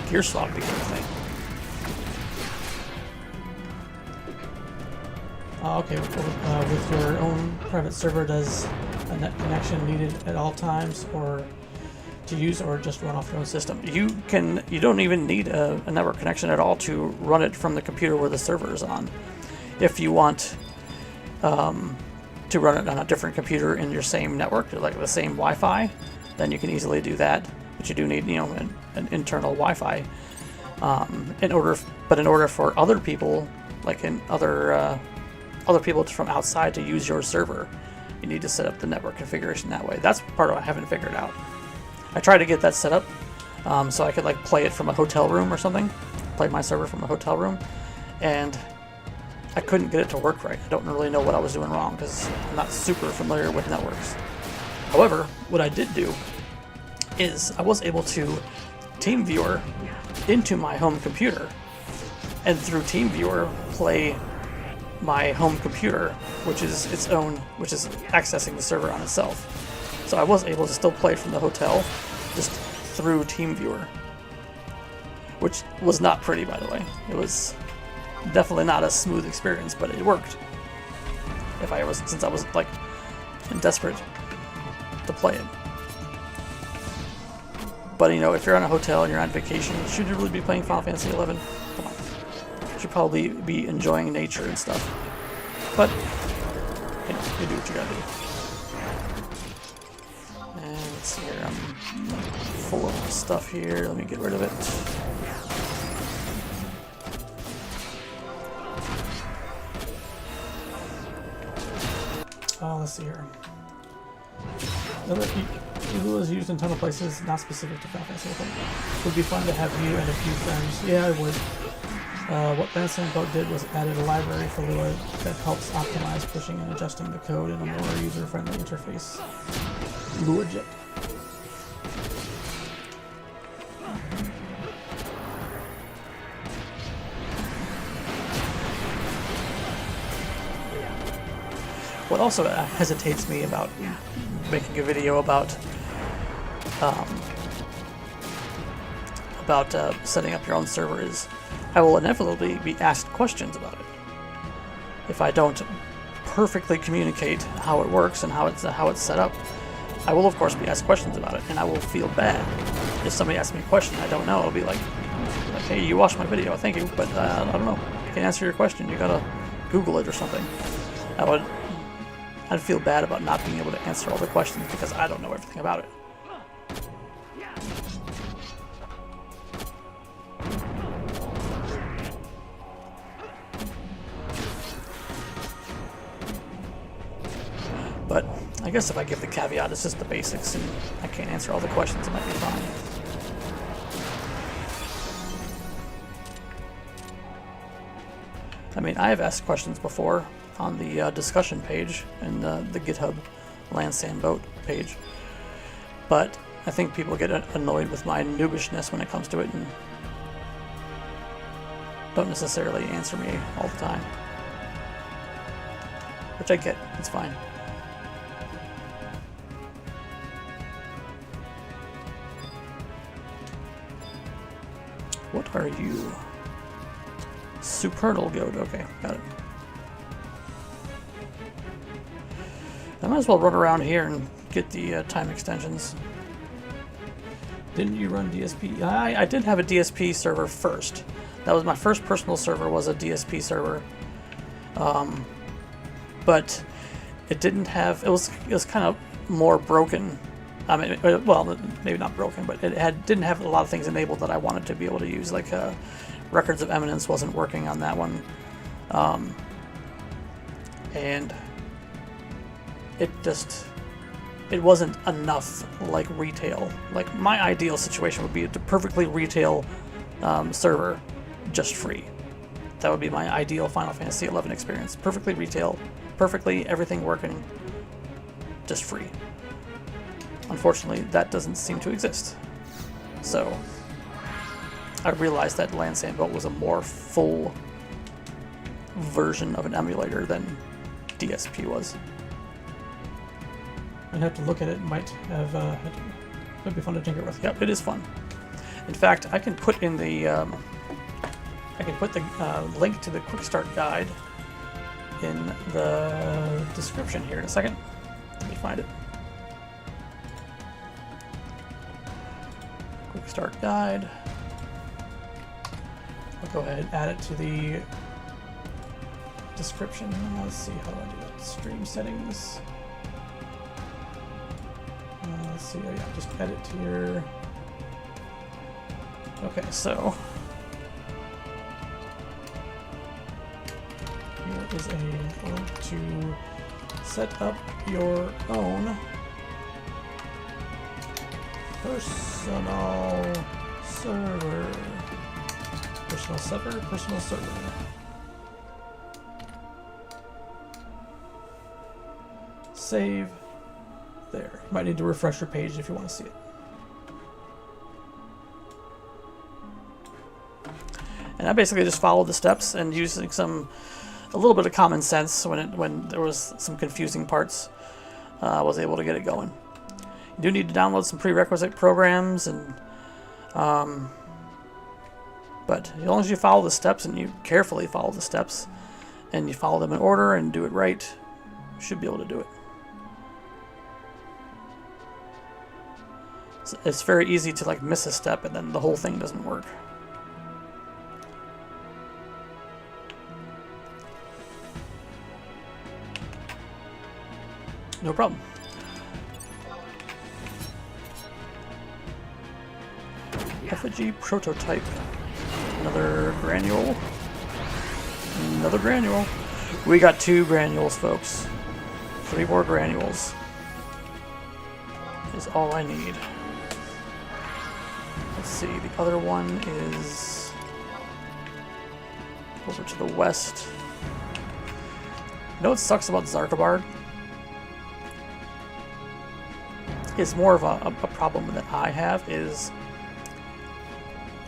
Gear Swap became a thing. Okay, with your own private server, does a net connection needed at all times, or to use, or just run off your own system? You don't even need a network connection at all to run it from the computer where the server is on. If you want to run it on a different computer in your same network, like the same Wi-Fi, then you can easily do that. But you do need, an internal Wi-Fi in order for other people, like in other people from outside to use your server, you need to set up the network configuration that way. That's part of what I haven't figured out. I tried to get that set up so I could like play it from a hotel room or something, play my server from a hotel room, and I couldn't get it to work right. I don't really know what I was doing wrong because I'm not super familiar with networks. However, what I did do is I was able to TeamViewer into my home computer, and through TeamViewer play my home computer, which is accessing the server on itself. So I was able to still play from the hotel just through TeamViewer, which was not pretty, by the way. It was definitely not a smooth experience, but it worked. Since I was like desperate to play it. But if you're on a hotel and you're on vacation, should you really be playing Final Fantasy XI? Come on. You should probably be enjoying nature and stuff. But you do what you gotta do. And let's see here, I'm full of stuff here. Let me get rid of it. Oh, let's see here. Evil is used in a ton of places, not specific to Final Fantasy XI. It would be fun to have you and a few friends. Yeah, I would. What Lansing Boat did was added a library for Lua that helps optimize pushing and adjusting the code in a more user-friendly interface. LuaJet. What also hesitates me about making a video about setting up your own server is I will inevitably be asked questions about it. If I don't perfectly communicate how it works and how it's set up, I will of course be asked questions about it, and I will feel bad. If somebody asks me a question I don't know, I'll be like, hey, you watched my video, thank you, but I don't know, I can't answer your question, you gotta Google it or something. I'd feel bad about not being able to answer all the questions because I don't know everything about it. But I guess if I give the caveat, it's just the basics and I can't answer all the questions, it might be fine. I mean, I have asked questions before on the discussion page and the GitHub Lansing Boat page, but I think people get annoyed with my noobishness when it comes to it and don't necessarily answer me all the time, which I get, it's fine. What are you? Supernal Goat, okay, got it. I might as well run around here and get the time extensions. Didn't you run DSP? I did have a DSP server first. That was my first personal server, was a DSP server. But it didn't have, it was kind of more broken. I mean, well, maybe not broken, but it didn't have a lot of things enabled that I wanted to be able to use. Like Records of Eminence wasn't working on that one. And it wasn't enough like retail. Like my ideal situation would be a perfectly retail server, just free. That would be my ideal Final Fantasy XI experience. Perfectly retail, perfectly everything working, just free. Unfortunately, that doesn't seem to exist. So I realized that Lansing Boat was a more full version of an emulator than DSP was. I'd have to look at it. Might have. It'd be fun to tinker with. Yep, it is fun. In fact, I can put in the link to the quick start guide in the description here in a second. Let me find it. Quick start guide. I'll go ahead and add it to the description. Let's see how do I do that. Stream settings. Let's see. Oh yeah, just edit here. Okay, so here is a link to set up your own personal server. Personal server. Save. There. You might need to refresh your page if you want to see it. And I basically just followed the steps and using a little bit of common sense when there was some confusing parts, I was able to get it going. You do need to download some prerequisite programs, and but as long as you follow the steps and you carefully follow the steps and you follow them in order and do it right, you should be able to do it. It's very easy to like miss a step and then the whole thing doesn't work. No problem. FFXI prototype. Another granule. Another granule. We got 2 granules, folks. 3 more granules is all I need. Let's see, the other one is over to the west. You know what sucks about Zarkabard? It's more of a problem that I have is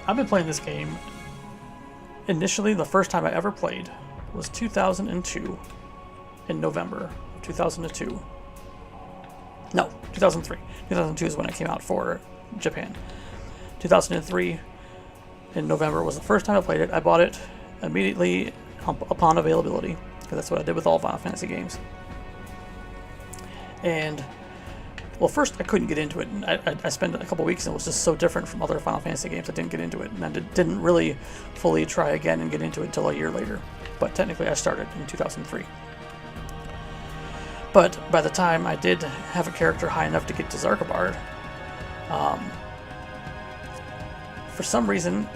I've been playing this game. Initially, the first time I ever played was 2002 in November of 2002. No, 2003. 2002 is when it came out for Japan. 2003 in November was the first time I played it. I bought it immediately upon availability, because that's what I did with all Final Fantasy games. And well, first I couldn't get into it, and I spent a couple weeks and it was just so different from other Final Fantasy games I didn't get into it, and I didn't really fully try again and get into it until a year later. But technically I started in 2003. But by the time I did have a character high enough to get to Zarkabard, for some reason,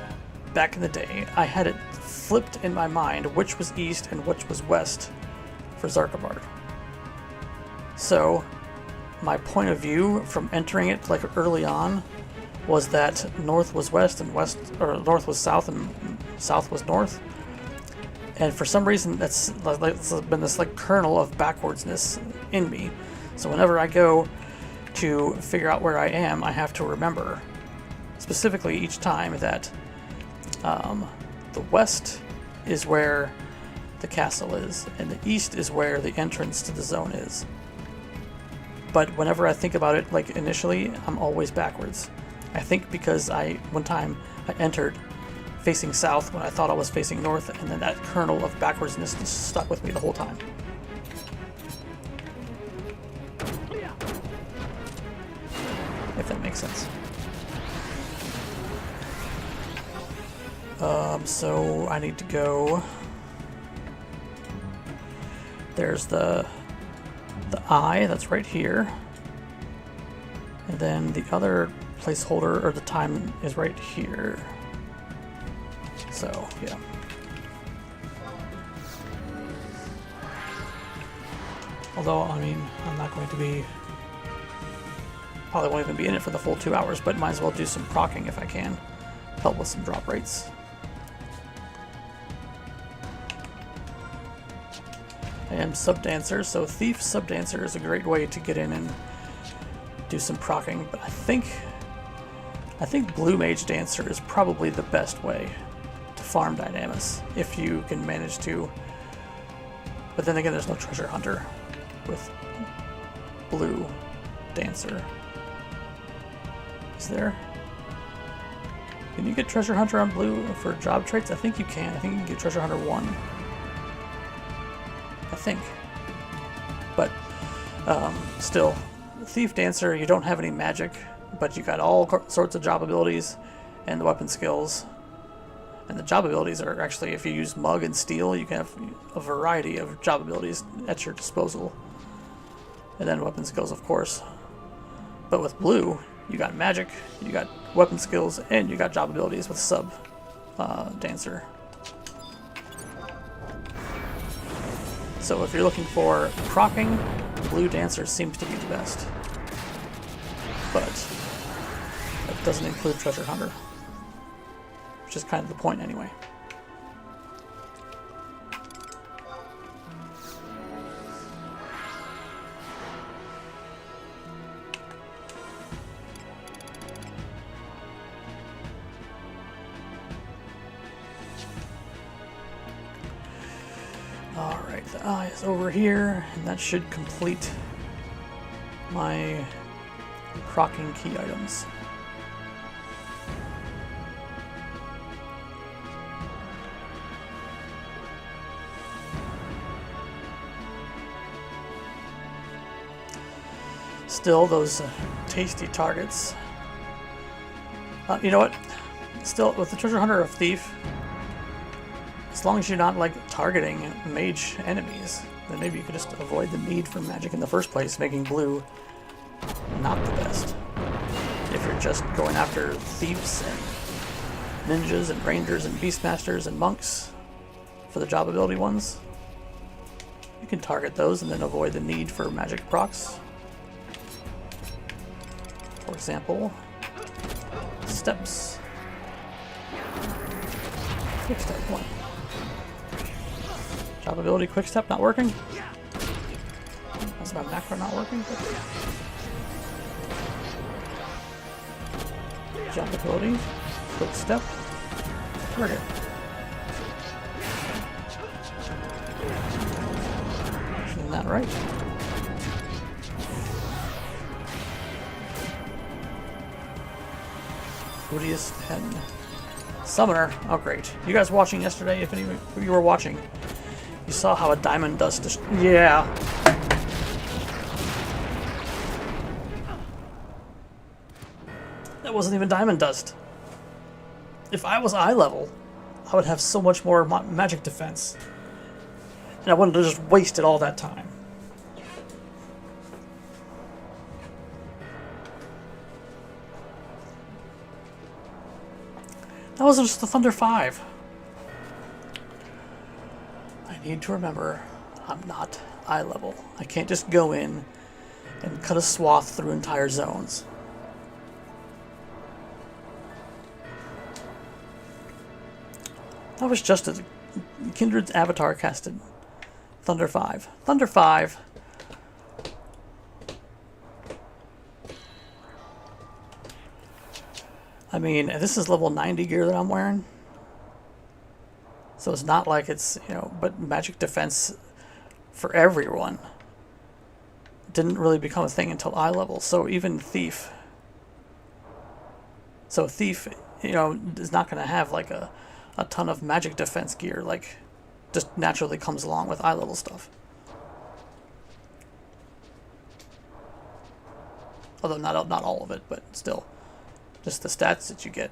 back in the day, I had it flipped in my mind which was east and which was west for Zarkabard. So my point of view from entering it like early on was that north was west and west, or north was south and south was north. And for some reason, that's been this like kernel of backwardsness in me. So whenever I go to figure out where I am, I have to remember specifically each time that the west is where the castle is, and the east is where the entrance to the zone is. But whenever I think about it, like initially, I'm always backwards. I think because one time I entered facing south when I thought I was facing north, and then that kernel of backwardsness just stuck with me the whole time. If that makes sense. So I need to go. There's the eye that's right here, and then the other placeholder or the time is right here. So yeah. Although I mean, I'm not going to be. Probably won't even be in it for the full 2 hours, but might as well do some procking if I can. Help with some drop rates. I am Subdancer, so Thief Subdancer is a great way to get in and do some procking, but I think Blue Mage Dancer is probably the best way to farm Dynamis, if you can manage to. But then again, there's no Treasure Hunter with Blue Dancer. Is there? Can you get Treasure Hunter on Blue for job traits? I think you can. I think you can get Treasure Hunter 1. I think. But still, Thief Dancer, you don't have any magic, but you got all sorts of job abilities and the weapon skills. And the job abilities are actually, if you use Mug and Steel, you can have a variety of job abilities at your disposal. And then weapon skills, of course. But with Blue, you got magic, you got weapon skills, and you got job abilities with Sub Dancer. So if you're looking for proccing, Blue Dancer seems to be the best. But that doesn't include Treasure Hunter, which is kind of the point anyway. Alright, the eye is over here, and that should complete my proccing key items. Still, those tasty targets. You know what? Still, with the Treasure Hunter of Thief, as long as you're not like targeting mage enemies, then maybe you could just avoid the need for magic in the first place, making Blue not the best. If you're just going after thieves and ninjas and rangers and beastmasters and monks for the job ability ones, you can target those and then avoid the need for magic procs. For example, steps. Quick step one. Job ability quick step not working. That's my macro not working. Job ability quick step target. Isn't that right? Odysee and Summoner. Oh great. You guys watching yesterday, if any of you were watching, you saw how a diamond dust yeah. That wasn't even diamond dust. If I was eye level, I would have so much more magic defense. And I wouldn't have just wasted all that time. That was just the Thunder 5. I need to remember, I'm not eye level. I can't just go in and cut a swath through entire zones. That was just a Kindred's avatar casted Thunder 5. Thunder 5. I mean, this is level 90 gear that I'm wearing. So it's not like it's, you know, but magic defense for everyone didn't really become a thing until eye level. So even Thief. So Thief, you know, is not going to have like a ton of magic defense gear, like just naturally comes along with eye level stuff. Although not all of it, but still. Just the stats that you get.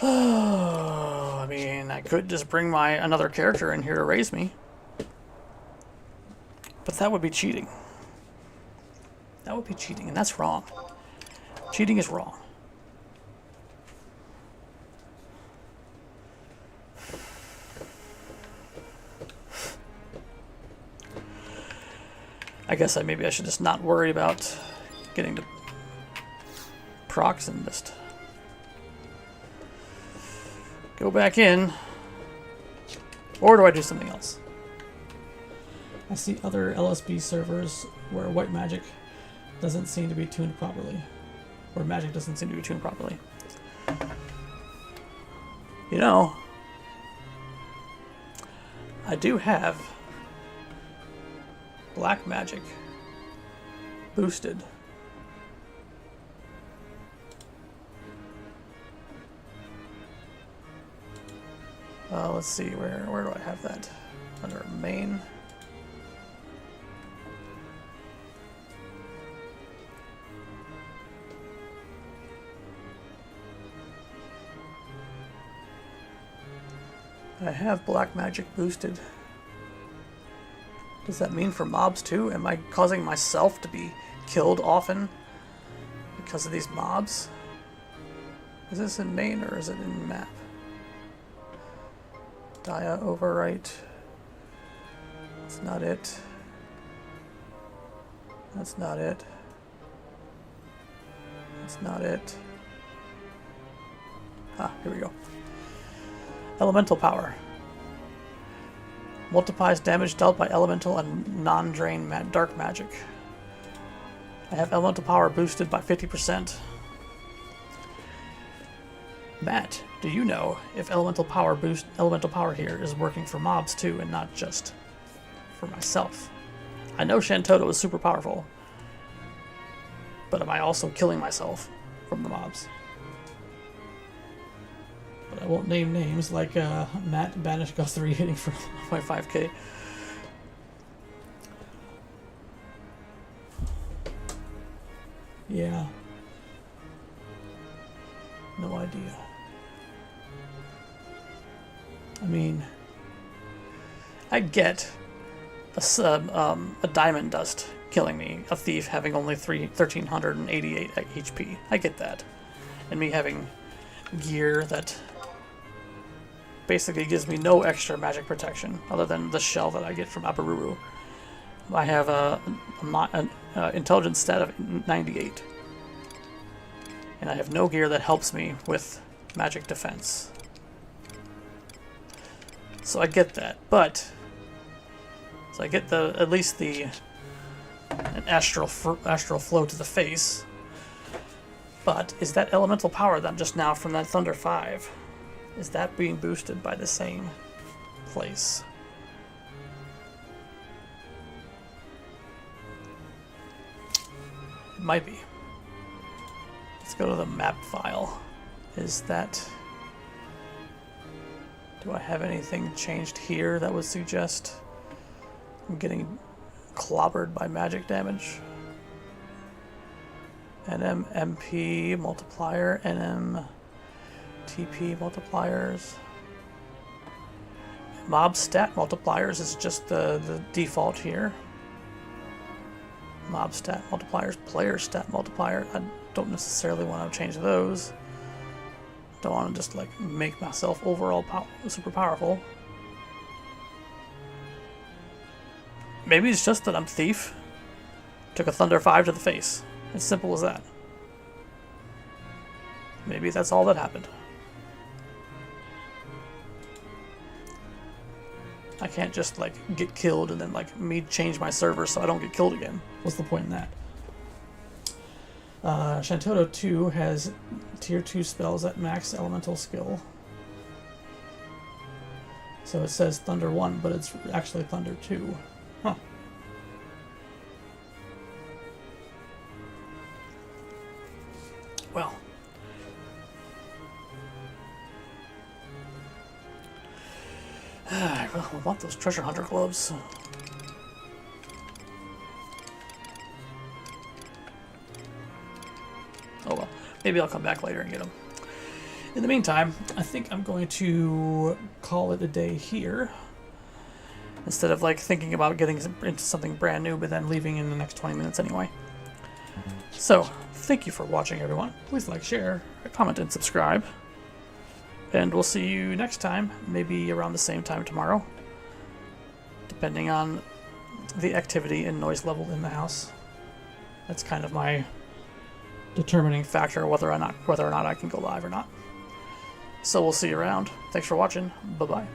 I mean, I could just bring another character in here to raise me. But that would be cheating. That would be cheating, and that's wrong. Cheating is wrong. I guess maybe I should just not worry about getting to procs and just go back in. Or do I do something else? I see other LSB servers where white magic doesn't seem to be tuned properly. Or magic doesn't seem to be tuned properly. You know, I do have black magic boosted. Let's see, where do I have that? under main. I have black magic boosted. Does that mean for mobs too? Am I causing myself to be killed often because of these mobs? Is this in main or is it in map? Dia overwrite. That's not it. That's not it. That's not it. Ah, here we go. Elemental power. Multiplies damage dealt by elemental and non-drain dark magic. I have elemental power boosted by 50%. Matt, do you know if elemental power here is working for mobs too and not just for myself? I know Shantoto is super powerful, but am I also killing myself from the mobs? But I won't name names like Matt Banish Guthrie hitting for My 5k. Yeah. No idea. I mean, I get a diamond dust killing me, a thief having only 1,388 HP. I get that. And me having gear that basically gives me no extra magic protection other than the shell that I get from Aparuru. I have an intelligence stat of 98. And I have no gear that helps me with magic defense. So I get that, but so I get at least an astral flow to the face. But is that elemental power that just now from that Thunder 5? Is that being boosted by the same place? It might be. Let's go to the map file. Is that... Do I have anything changed here that would suggest I'm getting clobbered by magic damage? NM MP multiplier, NM TP multipliers. Mob stat multipliers is just the default here. Mob stat multipliers, player stat multiplier. I don't necessarily want to change those. Don't want to just like make myself overall super powerful. Maybe it's just that I'm thief. Took a Thunder 5 to the face. As simple as that. Maybe that's all that happened. I can't just like get killed and then like me change my server so I don't get killed again. What's the point in that? Shantoto 2 has tier 2 spells at max elemental skill. So it says Thunder 1, but it's actually Thunder 2. Huh. Well. I want those treasure hunter gloves. Oh well, maybe I'll come back later and get them. In the meantime, I think I'm going to call it a day here. Instead of like thinking about getting into something brand new, but then leaving in the next 20 minutes anyway. So, thank you for watching, everyone. Please like, share, comment, and subscribe. And we'll see you next time, maybe around the same time tomorrow, depending on the activity and noise level in the house. That's kind of my determining factor whether or not I can go live or not. So we'll see you around. Thanks for watching. Bye-bye.